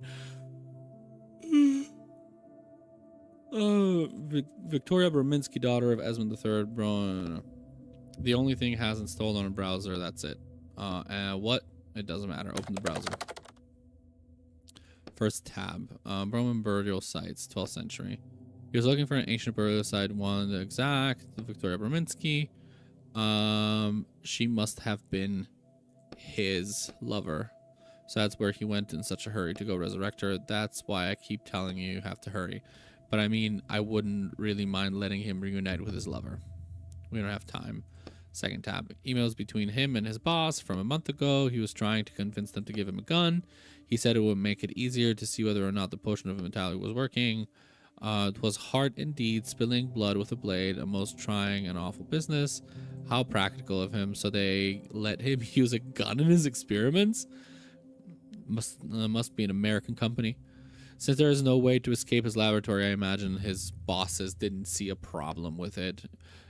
[SPEAKER 1] Victoria Brominski, daughter of Esmond III. The only thing it has installed on a browser, that's it. What? It doesn't matter. Open the browser. First tab. Roman burial sites, 12th century. He was looking for an ancient burial site, one the exact, the Victoria Brominski. She must have been his lover. So that's where he went in such a hurry to go resurrect her. That's why I keep telling you have to hurry. But I mean, I wouldn't really mind letting him reunite with his lover. We don't have time. Second tab. Emails between him and his boss from a month ago. He was trying to convince them to give him a gun. He said it would make it easier to see whether or not the potion of immortality was working. It was hard indeed, spilling blood with a blade, a most trying and awful business. How practical of him. So they let him use a gun in his experiments? Must be an American company. Since there is no way to escape his laboratory, I imagine his bosses didn't see a problem with it.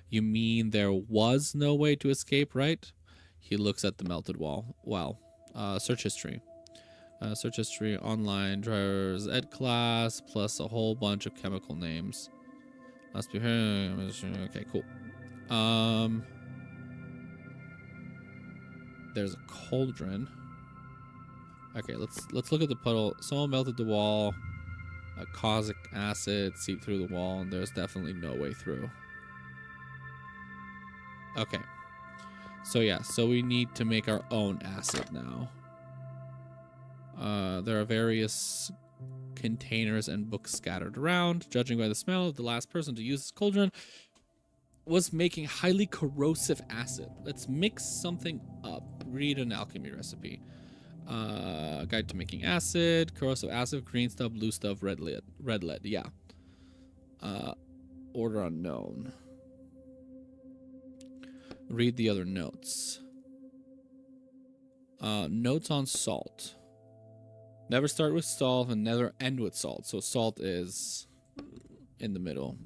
[SPEAKER 1] You mean there was no way to escape, right? He looks at the melted wall. Well, search history. Search history, online, driver's ed class, plus a whole bunch of chemical names. Must be... Okay, cool. There's a cauldron. Okay, let's look at the puddle. Someone melted the wall. Caustic acid seeped through the wall, and there's definitely no way through. Okay. So yeah, so we need to make our own acid now. There are various containers and books scattered around. Judging by the smell, the last person to use this cauldron was making highly corrosive acid. Let's mix something up. Read an alchemy recipe. Guide to making acid, corrosive acid, green stuff, blue stuff, red lead. Red lead, yeah. Order unknown. Read the other notes. Notes on salt. Never start with salt and never end with salt. So salt is in the middle.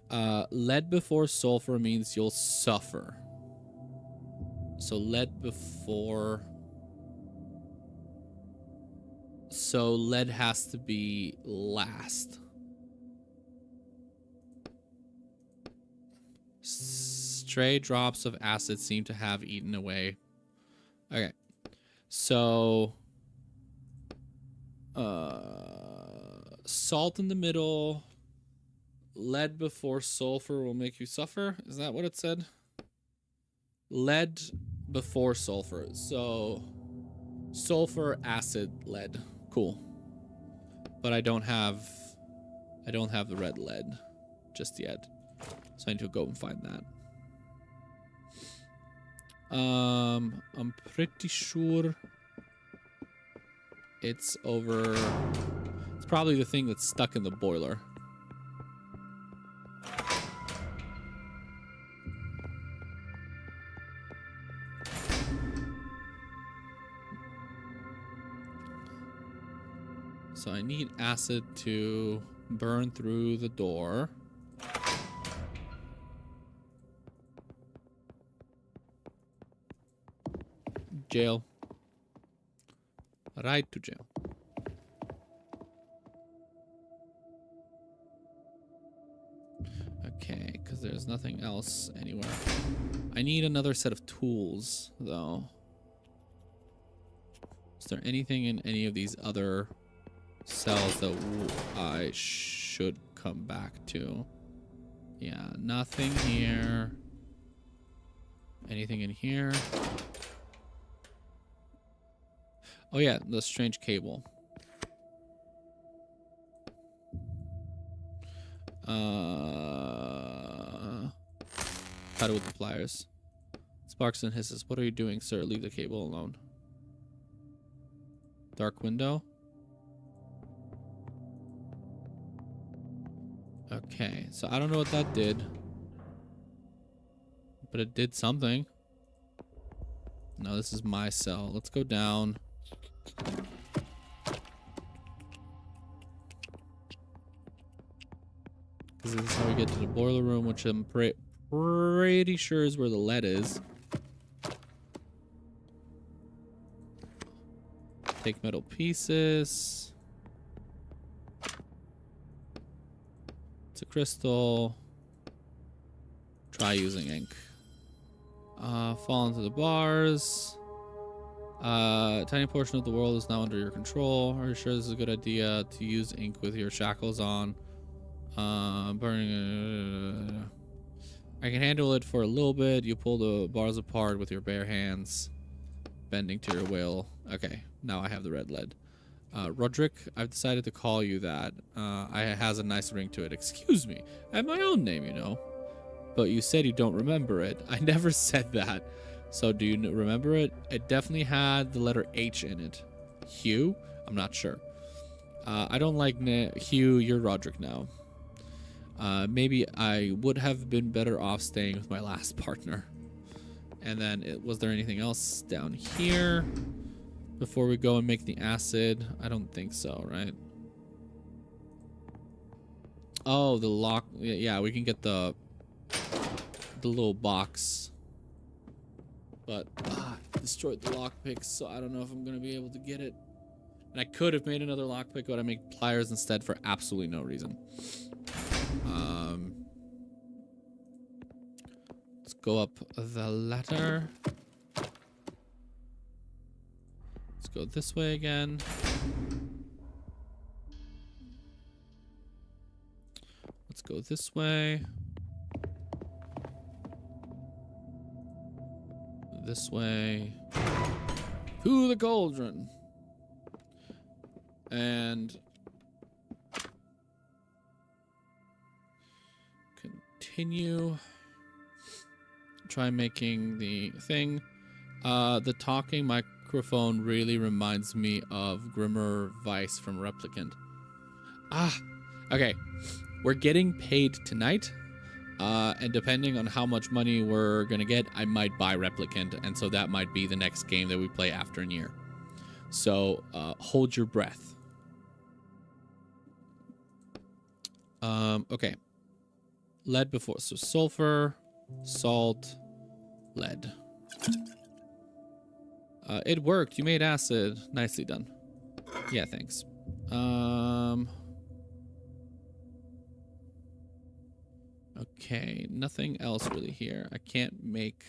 [SPEAKER 1] Lead before sulfur means you'll suffer. So lead before... So lead has to be last. Stray drops of acid seem to have eaten away. Okay. So... salt in the middle. Lead before sulfur will make you suffer. Is that what it said? Lead before sulfur. So sulfur, acid, lead. Cool. But I don't have the red lead just yet. So I need to go and find that. I'm pretty sure it's over. It's probably the thing that's stuck in the boiler. So I need acid to burn through the door. Jail. Right to jail. Okay, because there's nothing else anywhere. I need another set of tools, though. Is there anything in any of these other cells that I should come back to? Yeah, nothing here. Anything in here? Oh yeah, the strange cable. Cut it with the pliers. Sparks and hisses. What are you doing, sir? Leave the cable alone. Dark window. Okay, so I don't know what that did. But it did something. No, this is my cell. Let's go down. Because this is how we get to the boiler room, which I'm pretty sure is where the lead is. Take metal pieces. It's a crystal. Try using ink. Fall into the bars. A tiny portion of the world is now under your control. Are you sure this is a good idea to use ink with your shackles on? Burning. I can handle it for a little bit. You pull the bars apart with your bare hands, bending to your will. Okay, now I have the red lead. Roderick, I've decided to call you that. It has a nice ring to it. Excuse me, I have my own name, you know. But you said you don't remember it. I never said that. So do you remember it? It definitely had the letter H in it. Hugh? I'm not sure. I don't like Hugh. You're Roderick now. Maybe I would have been better off staying with my last partner. And then, was there anything else down here before we go and make the acid? I don't think so, right? Oh, the lock. Yeah, we can get the little box. But destroyed the lockpick, so I don't know if I'm gonna be able to get it. And I could have made another lockpick, but I make pliers instead for absolutely no reason. Let's go up the ladder. Let's go this way again. Let's go this way. This way. To the cauldron. And can you try making the thing? The talking microphone really reminds me of Grimmer Vice from Replicant. Okay. We're getting paid tonight. And depending on how much money we're gonna get, I might buy Replicant, and so that might be the next game that we play after Nier. So hold your breath. Okay. Lead before, so sulfur, salt, lead. It worked. You made acid. Nicely done. Yeah, thanks. Okay, nothing else really here. I can't make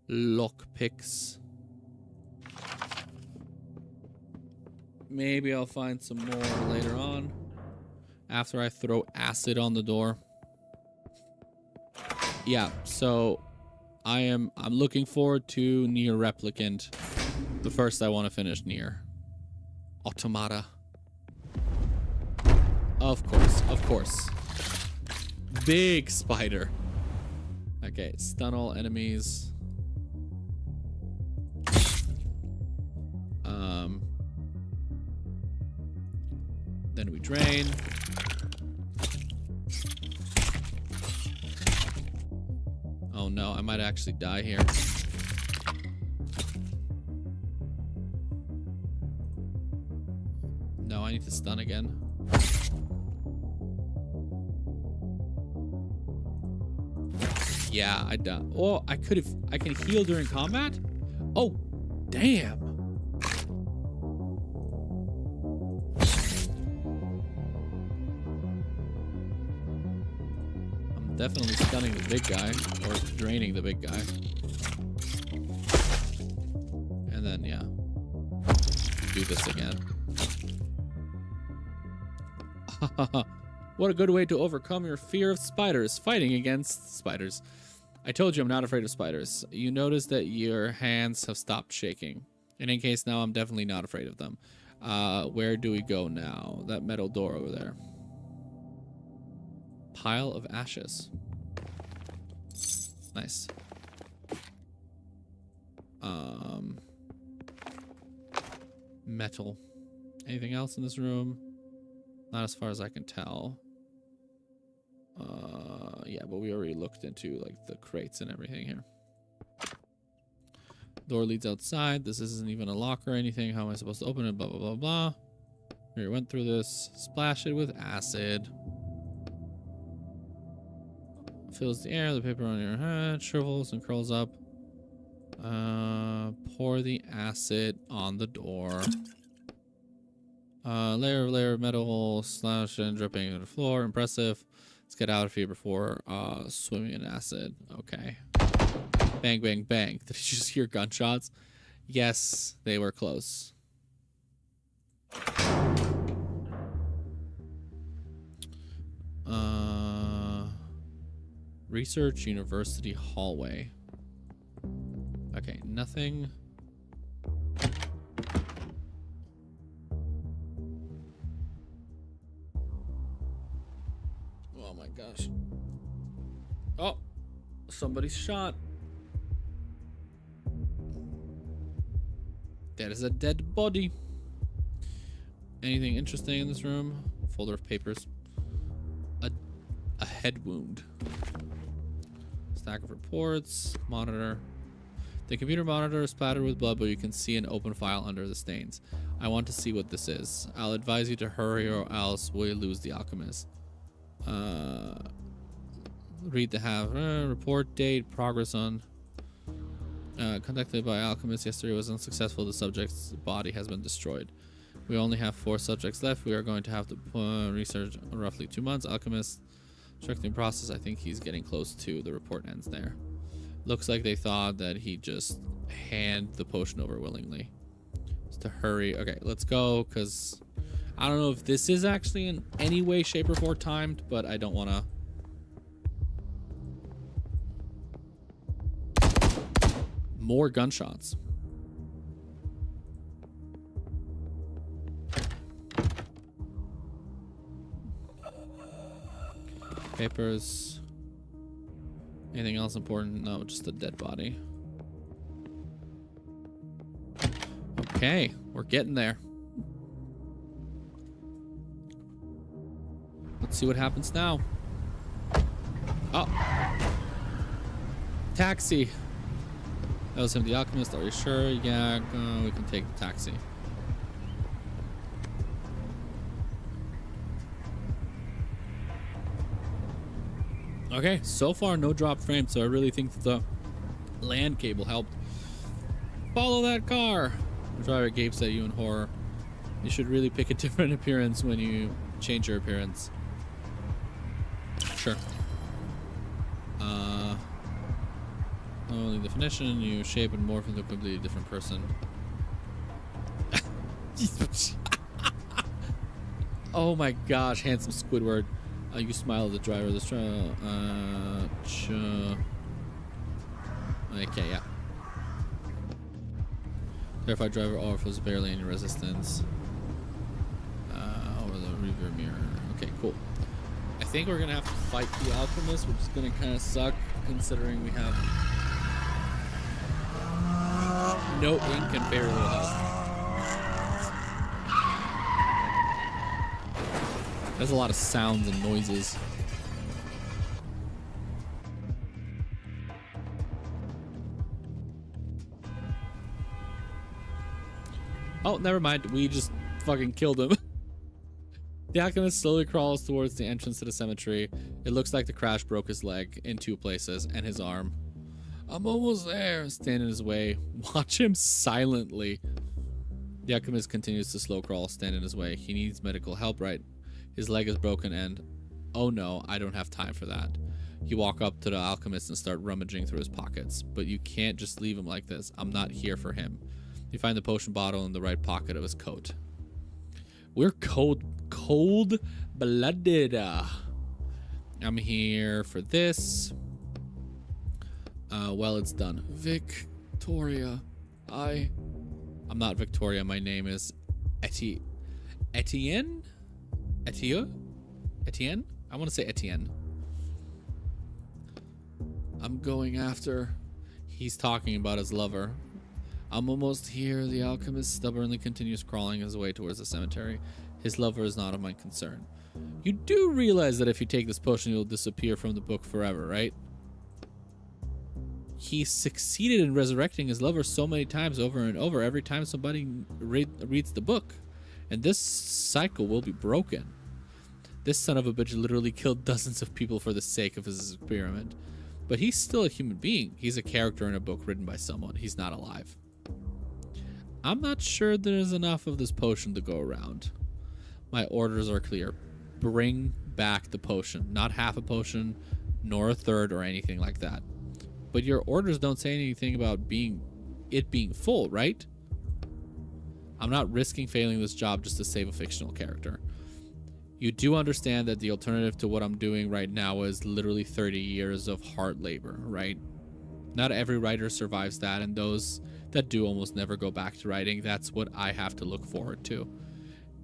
[SPEAKER 1] lock picks. Maybe I'll find some more later on after I throw acid on the door. Yeah, so I'm looking forward to Nier Replicant. But first I want to finish Nier Automata. Of course. Big spider. Okay, stun all enemies. Then we drain. Oh no, I might actually die here. No, I need to stun again. Yeah, I died. Oh, I can heal during combat? Oh, damn. I'm definitely stunning the big guy, or draining the big guy. And then, yeah, do this again. What a good way to overcome your fear of spiders. Fighting against spiders. I told you I'm not afraid of spiders. You notice that your hands have stopped shaking. In any case, now I'm definitely not afraid of them. Where do we go now? That metal door over there. Pile of ashes. Nice. Metal. Anything else in this room? Not as far as I can tell. Yeah, but we already looked into like the crates and everything here. Door leads outside. This isn't even a lock or anything. How am I supposed to open it? Blah, blah, blah, blah. We went through this. Splash it with acid. Fills the air. The paper on your head shrivels and curls up. Pour the acid on the door. Layer of metal slash and dripping to the floor. Impressive. Let's get out of here before swimming in acid. Okay. Bang, bang, bang. Did you just hear gunshots? Yes, they were close. Research University hallway. Okay, nothing. Oh my gosh. Oh, somebody's shot. That is a dead body. Anything interesting in this room? Folder of papers. A head wound. Stack of reports. Monitor. The computer monitor is splattered with blood, but you can see an open file under the stains. I want to see what this is. I'll advise you to hurry or else we'll lose the alchemist. Read the report date, progress on conducted by alchemist yesterday was unsuccessful. The subject's body has been destroyed. We only have 4 subjects left. We are going to have to research roughly 2 months. Alchemist checking process. I think he's getting close to the report ends there. Looks like they thought that he just hand the potion over willingly. Just to hurry. Okay, let's go, because I don't know if this is actually in any way, shape, or form timed, but I don't want to. More gunshots. Papers. Anything else important? No, just a dead body. Okay, we're getting there. Let's see what happens now. Oh. Taxi. That was him, the alchemist. Are you sure? Yeah, we can take the taxi. Okay, so far no drop frame, so I really think that the land cable helped. Follow that car. The driver gapes at you in horror. You should really pick a different appearance when you change your appearance. Sure. Only definition, you shape and morph into a completely different person. Oh my gosh, handsome Squidward. You smile at the driver of this trial. Okay, yeah. Terrified driver offers barely any resistance. Over the rearview mirror. Okay, cool. I think we're gonna have to fight the alchemist, which is gonna kind of suck, considering we have no ink and very little health. There's a lot of sounds and noises. Oh, never mind. We just fucking killed him. The alchemist slowly crawls towards the entrance to the cemetery. It looks like the crash broke his leg in 2 places and his arm. I'm almost there. Stand in his way. Watch him silently. The alchemist continues to slow crawl, stand in his way. He needs medical help, right? His leg is broken and... Oh no, I don't have time for that. You walk up to the alchemist and start rummaging through his pockets. But you can't just leave him like this. I'm not here for him. You find the potion bottle in the right pocket of his coat. We're cold-blooded. I'm here for this. Well, it's done. Victoria. I'm not Victoria. My name is Etienne? Etienne? Etienne? I want to say Etienne. I'm going after... He's talking about his lover. I'm almost here. The alchemist stubbornly continues crawling his way towards the cemetery. His lover is not of my concern. You do realize that if you take this potion, you'll disappear from the book forever, right? He succeeded in resurrecting his lover so many times over and over every time somebody reads the book. And this cycle will be broken. This son of a bitch literally killed dozens of people for the sake of his experiment. But he's still a human being. He's a character in a book written by someone. He's not alive. I'm not sure there's enough of this potion to go around. My orders are clear. Bring back the potion. Not half a potion, nor a third or anything like that. But your orders don't say anything about it being full, right? I'm not risking failing this job just to save a fictional character. You do understand that the alternative to what I'm doing right now is literally 30 years of hard labor, right? Not every writer survives that, and those that do almost never go back to writing. That's what I have to look forward to.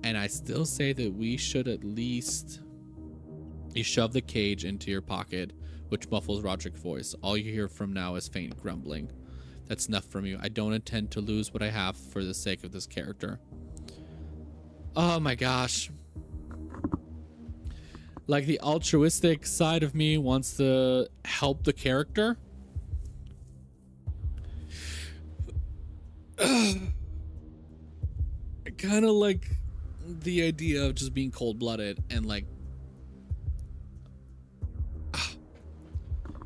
[SPEAKER 1] And I still say that we should at least... You shove the cage into your pocket, which muffles Roderick's voice. All you hear from now is faint grumbling. That's enough from you. I don't intend to lose what I have for the sake of this character. Oh my gosh. Like, the altruistic side of me wants to help the character. I kind of like the idea of just being cold-blooded and like...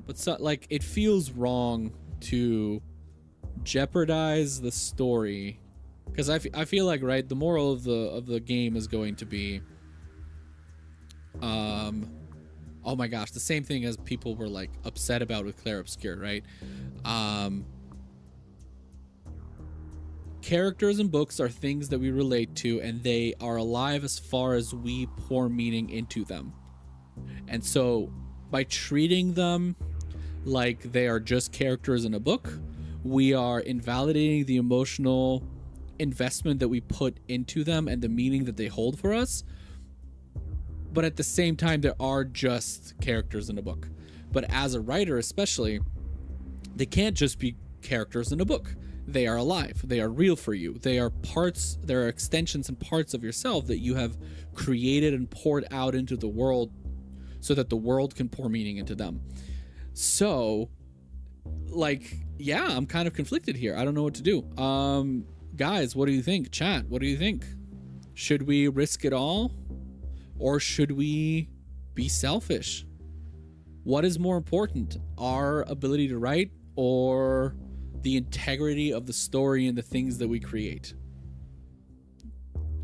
[SPEAKER 1] But so, like, it feels wrong to jeopardize the story, because I feel like, right, the moral of the game is going to be oh my gosh, the same thing as people were like upset about with Clair Obscur, right? Characters in books are things that we relate to, and they are alive as far as we pour meaning into them. And so by treating them like they are just characters in a book, we are invalidating the emotional investment that we put into them and the meaning that they hold for us. But at the same time, there are just characters in a book. But as a writer, especially, they can't just be characters in a book. They are alive. They are real for you. They are parts, they are extensions and parts of yourself that you have created and poured out into the world so that the world can pour meaning into them. So, like, yeah, I'm kind of conflicted here. I don't know what to do. Guys, what do you think? Chat, what do you think? Should we risk it all? Or should we be selfish? What is more important? Our ability to write or the integrity of the story and the things that we create?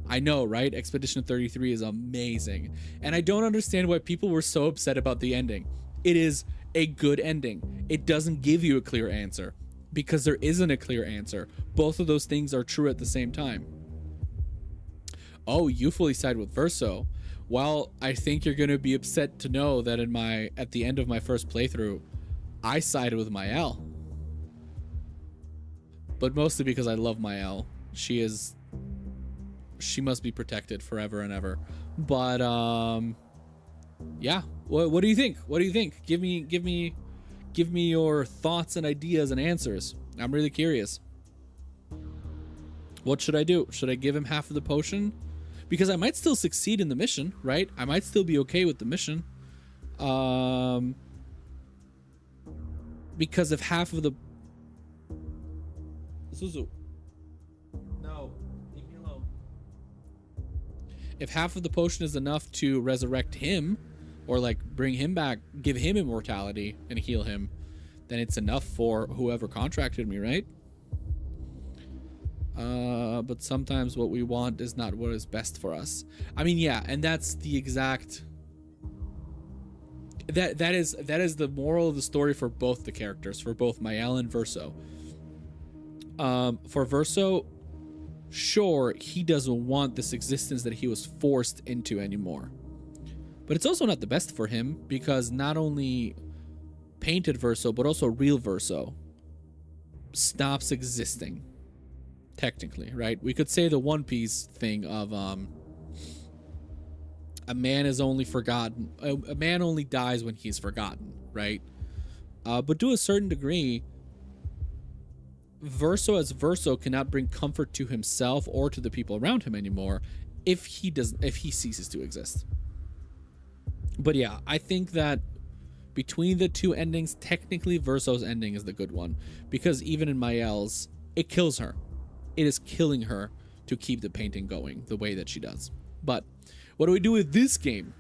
[SPEAKER 1] I know, right? Expedition 33 is amazing. And I don't understand why people were so upset about the ending. It is a good ending. It doesn't give you a clear answer because there isn't a clear answer. Both of those things are true at the same time. Oh, you fully side with Verso. Well, I think you're going to be upset to know that at the end of my first playthrough, I sided with Mael. But mostly because I love Mael. She must be protected forever and ever. But yeah. What do you think? What do you think? Give me your thoughts and ideas and answers. I'm really curious. What should I do? Should I give him half of the potion? Because I might still succeed in the mission, right? I might still be okay with the mission. Because if half of the... Suzu. No, leave me alone. If half of the potion is enough to resurrect him, or like bring him back, give him immortality and heal him, then it's enough for whoever contracted me, right? But sometimes what we want is not what is best for us. I mean, yeah, and that's the exact... That is the moral of the story for both the characters, for both Mael and Verso. For Verso, sure, he doesn't want this existence that he was forced into anymore. But it's also not the best for him, because not only painted Verso, but also real Verso stops existing. Technically, right? We could say the One Piece thing of a man is only forgotten. A man only dies when he's forgotten, right? But to a certain degree, Verso as Verso cannot bring comfort to himself or to the people around him anymore if he ceases to exist. But yeah, I think that between the two endings, technically Verso's ending is the good one, because even in Mael's, it kills her. It is killing her to keep the painting going the way that she does. But what do we do with this game?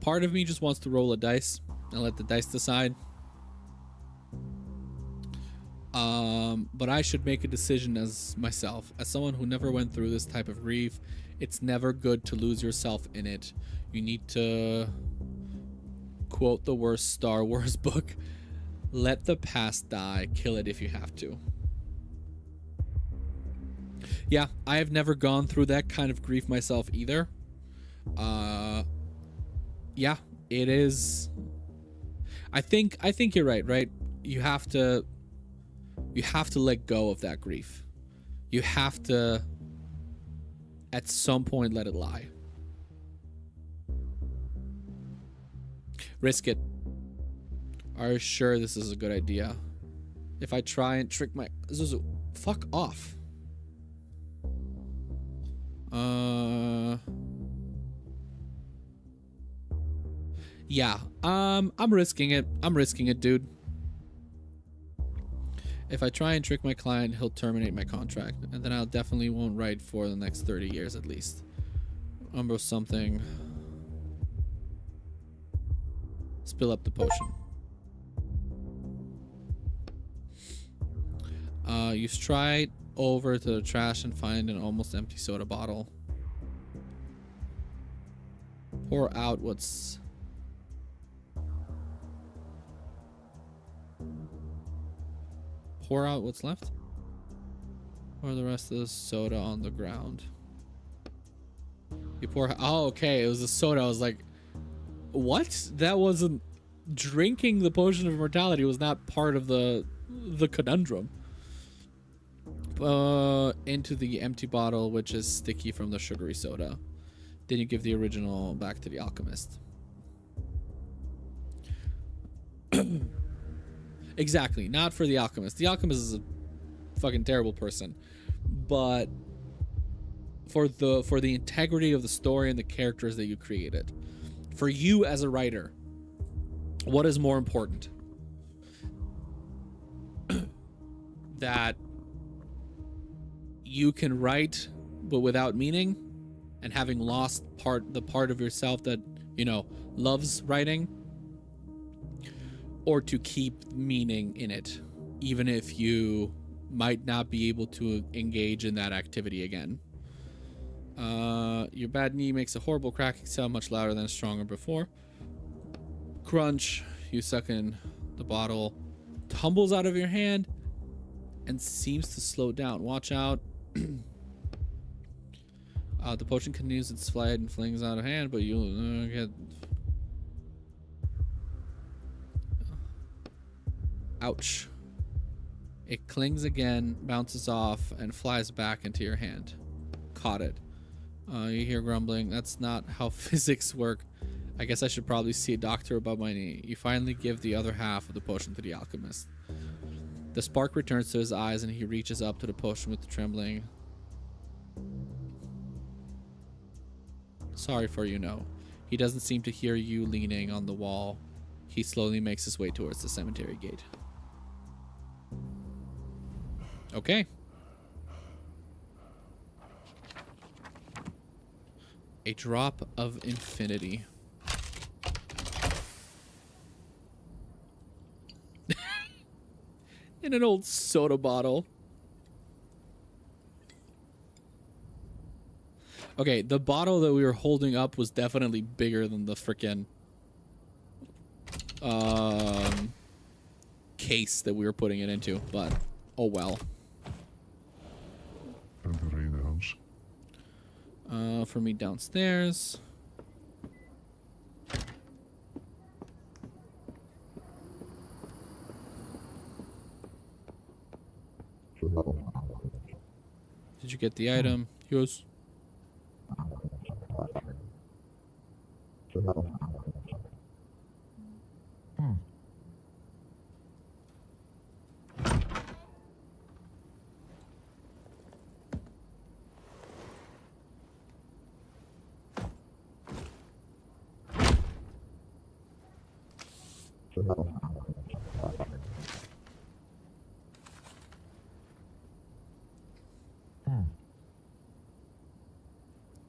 [SPEAKER 1] Part of me just wants to roll a dice and let the dice decide. But I should make a decision as myself. As someone who never went through this type of grief, it's never good to lose yourself in it. You need to quote the worst Star Wars book. Let the past die. Kill it if you have to. Yeah, I have never gone through that kind of grief myself either. Yeah, it is. I think you're right? You have to let go of that grief. You have to at some point let it lie. Risk it. Are you sure this is a good idea? If I try and trick my Zuzu, fuck off. Yeah, I'm risking it. I'm risking it, dude. If I try and trick my client, he'll terminate my contract, and then I'll definitely won't write for the next 30 years at least. Remember something. Spill up the potion. You stride over to the trash and find an almost empty soda bottle. Pour out what's... Pour out what's left? Pour the rest of the soda on the ground. You pour... Oh, okay. It was the soda. I was like, what? That wasn't... Drinking the potion of immortality was not part of the the conundrum. Into the empty bottle, which is sticky from the sugary soda. Then you give the original back to the alchemist. Exactly, not for the alchemist. The alchemist is a fucking terrible person, but for the integrity of the story and the characters that you created, for you as a writer, what is more important? That you can write but without meaning, and having lost the part of yourself that, you know, loves writing, or to keep meaning in it, even if you might not be able to engage in that activity again. Your bad knee makes a horrible cracking sound, much louder than stronger before. Crunch. You suck in the bottle, tumbles out of your hand, and seems to slow down. Watch out. The potion continues its flight and flings out of hand, but you'll get... Ouch. It clings again, bounces off, and flies back into your hand. Caught it. You hear grumbling. That's not how physics work. I guess I should probably see a doctor above my knee. You finally give the other half of the potion to the alchemist. The spark returns to his eyes, and he reaches up to the potion with the trembling. Sorry for you, no. He doesn't seem to hear you leaning on the wall. He slowly makes his way towards the cemetery gate. Okay. A drop of infinity. In an old soda bottle. Okay, the bottle that we were holding up was definitely bigger than the frickin' case that we were putting it into, but oh well.
[SPEAKER 3] And the rain house.
[SPEAKER 1] For me downstairs. Did you get the item? Yes.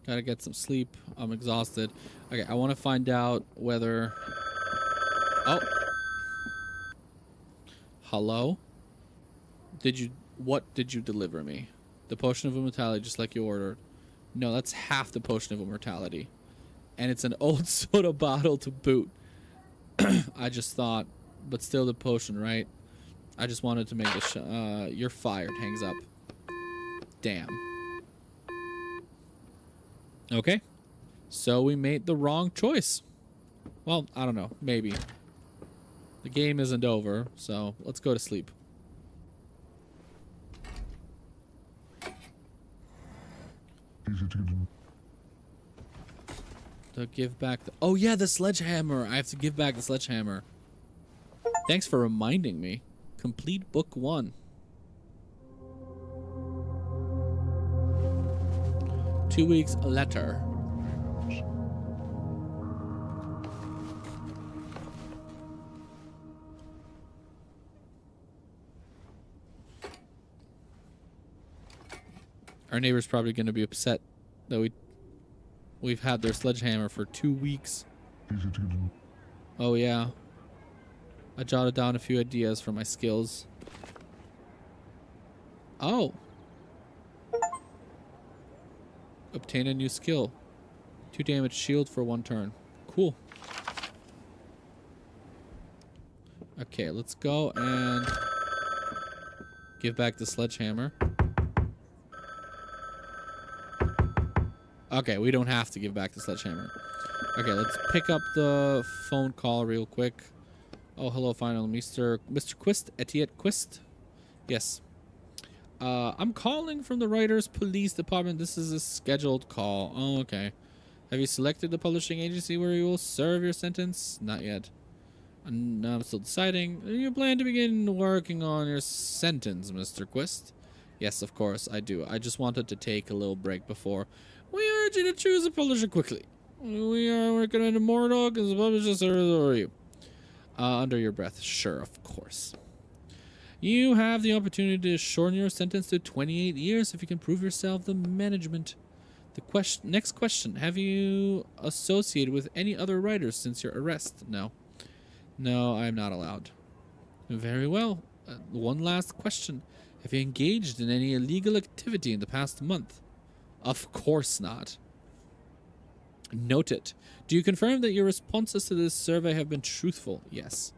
[SPEAKER 1] Gotta get some sleep. I'm exhausted. Okay, I want to find out whether... Oh. Hello? What did you deliver me? The potion of immortality, just like you ordered. No, that's half the potion of immortality. And it's an old soda bottle to boot. I just thought, but still the potion, right? I just wanted to make the you're fired. Hangs up. Damn. Okay. So we made the wrong choice. Well, I don't know. Maybe. The game isn't over, so let's go to sleep.
[SPEAKER 3] Easy to get in.
[SPEAKER 1] To give back the... Oh, yeah, the sledgehammer. I have to give back the sledgehammer. Thanks for reminding me. Complete book 1. 2 weeks later. Our neighbor's probably going to be upset that we've had their sledgehammer for 2 weeks.
[SPEAKER 3] Easy to get in.
[SPEAKER 1] Oh, yeah. I jotted down a few ideas for my skills. Oh. Obtain a new skill. 2 damage shield for 1 turn. Cool. Okay, let's go and give back the sledgehammer. Okay, we don't have to give back the sledgehammer. Okay, let's pick up the phone call real quick. Oh, hello, finally, Mr. Quist, Etiette Quist. Yes. I'm calling from the Writers Police Department. This is a scheduled call. Oh, okay. Have you selected the publishing agency where you will serve your sentence? Not yet. I'm still deciding. You plan to begin working on your sentence, Mr. Quist? Yes, of course, I do. I just wanted to take a little break before. We urge you to choose a publisher quickly. We are working on Immortal as a publisher, so are you? Under your breath. Sure, of course. You have the opportunity to shorten your sentence to 28 years if you can prove yourself the management. The next question. Have you associated with any other writers since your arrest? No. No, I'm not allowed. Very well. One last question. Have you engaged in any illegal activity in the past month? Of course not. Noted. Do you confirm that your responses to this survey have been truthful? Yes.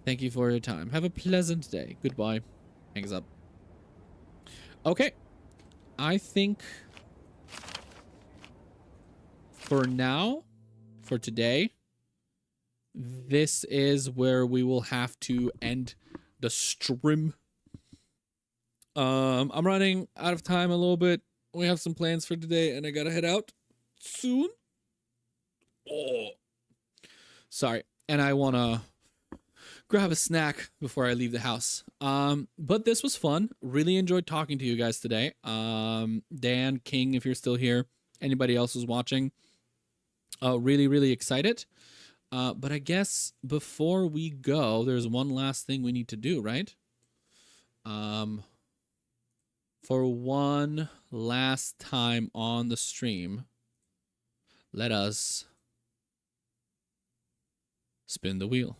[SPEAKER 1] Thank you for your time. Have a pleasant day. Goodbye. Hangs up. Okay. I think for now, for today, this is where we will have to end the stream. I'm running out of time a little bit. We have some plans for today and I gotta head out soon. Oh, sorry. And I wanna grab a snack before I leave the house. But this was fun. Really enjoyed talking to you guys today. Dan, King, if you're still here, anybody else who's watching, really excited. But I guess before we go, there's one last thing we need to do, right? For one last time on the stream, let us spin the wheel.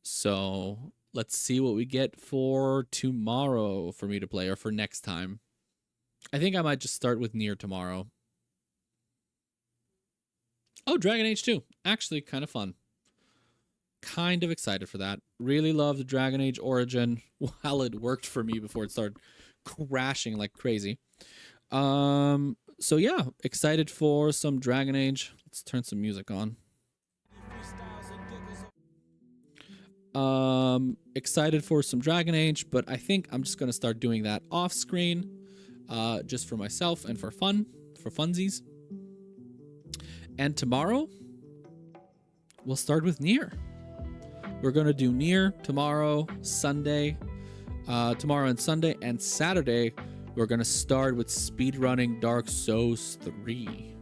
[SPEAKER 1] So let's see what we get for tomorrow for me to play, or for next time. I think I might just start with Nier tomorrow. Oh, Dragon Age 2. Actually, kind of fun. Kind of excited for that. Really loved Dragon Age Origin while it worked for me before it started crashing like crazy. So yeah, excited for some Dragon Age. Let's turn some music on. Excited for some Dragon Age, but I think I'm just going to start doing that off screen, just for myself and for fun, for funsies. And tomorrow, we'll start with Nier. We're going to do Nier tomorrow, Sunday, tomorrow and Sunday, and Saturday, we're going to start with speedrunning Dark Souls 3.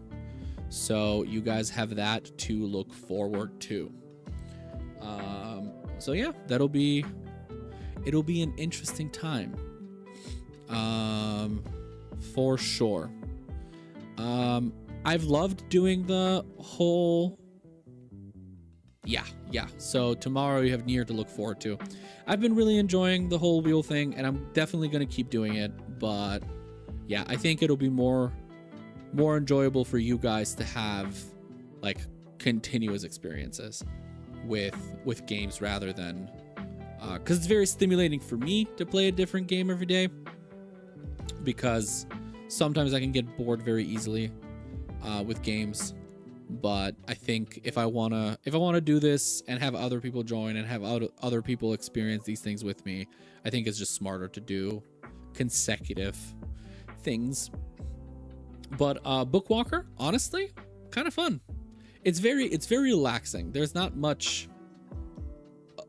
[SPEAKER 1] So you guys have that to look forward to. So yeah, it'll be an interesting time. For sure. I've loved doing the whole... Yeah. So tomorrow you have Nier to look forward to. I've been really enjoying the whole wheel thing, and I'm definitely going to keep doing it. But yeah, I think it'll be more enjoyable for you guys to have like continuous experiences with games rather than... because it's very stimulating for me to play a different game every day, because sometimes I can get bored very easily with games. But I think if I wanna do this and have other people join and have other people experience these things with me, I think it's just smarter to do consecutive things. But Bookwalker, honestly, kind of fun. It's very relaxing. There's not much.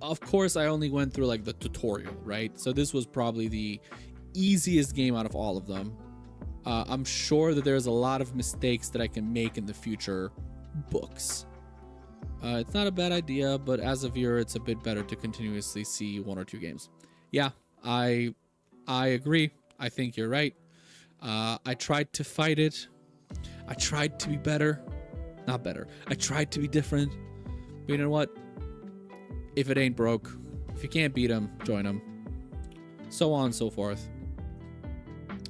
[SPEAKER 1] Of course, I only went through like the tutorial, right? So this was probably the easiest game out of all of them. I'm sure that there's a lot of mistakes that I can make in the future books. It's not a bad idea, but as a viewer, it's a bit better to continuously see one or two games. Yeah, I agree. I think you're right. I tried to fight it. I tried to be better. Not better. I tried to be different. But you know what? If it ain't broke, if you can't beat them, join them. So on and so forth.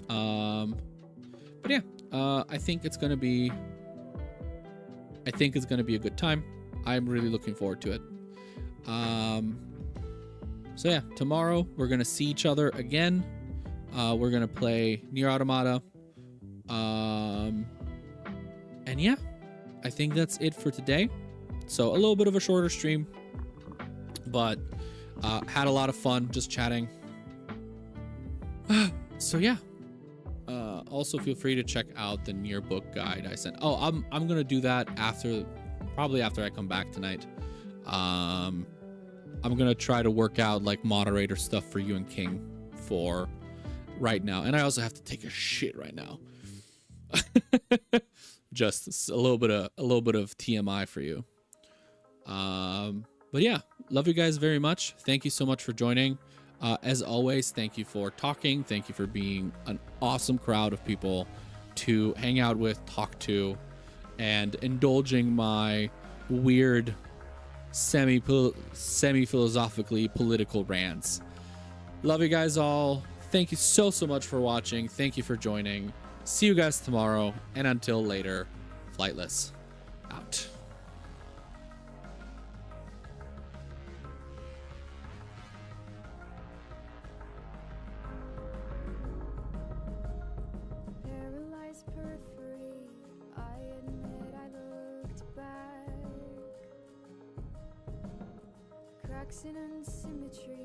[SPEAKER 1] But yeah, I think it's gonna be a good time. I'm really looking forward to it. So yeah, tomorrow we're gonna see each other again. We're gonna play Nier Automata. And yeah, I think that's it for today. So a little bit of a shorter stream, but had a lot of fun just chatting. So yeah. Also feel free to check out the near book guide I sent. Oh, I'm gonna do that probably after I come back tonight. I'm gonna try to work out like moderator stuff for you and King for right now, and I also have to take a shit right now. Just a little bit of TMI for you. But yeah, love you guys very much. Thank you so much for joining. As always, thank you for talking. Thank you for being an awesome crowd of people to hang out with, talk to, and indulging my weird semi-philosophically political rants. Love you guys all. Thank you so much for watching. Thank you for joining. See you guys tomorrow, and until later, Flightless out.
[SPEAKER 4] Paralyzed periphery, I admit I looked back. Cracks in unsymmetry.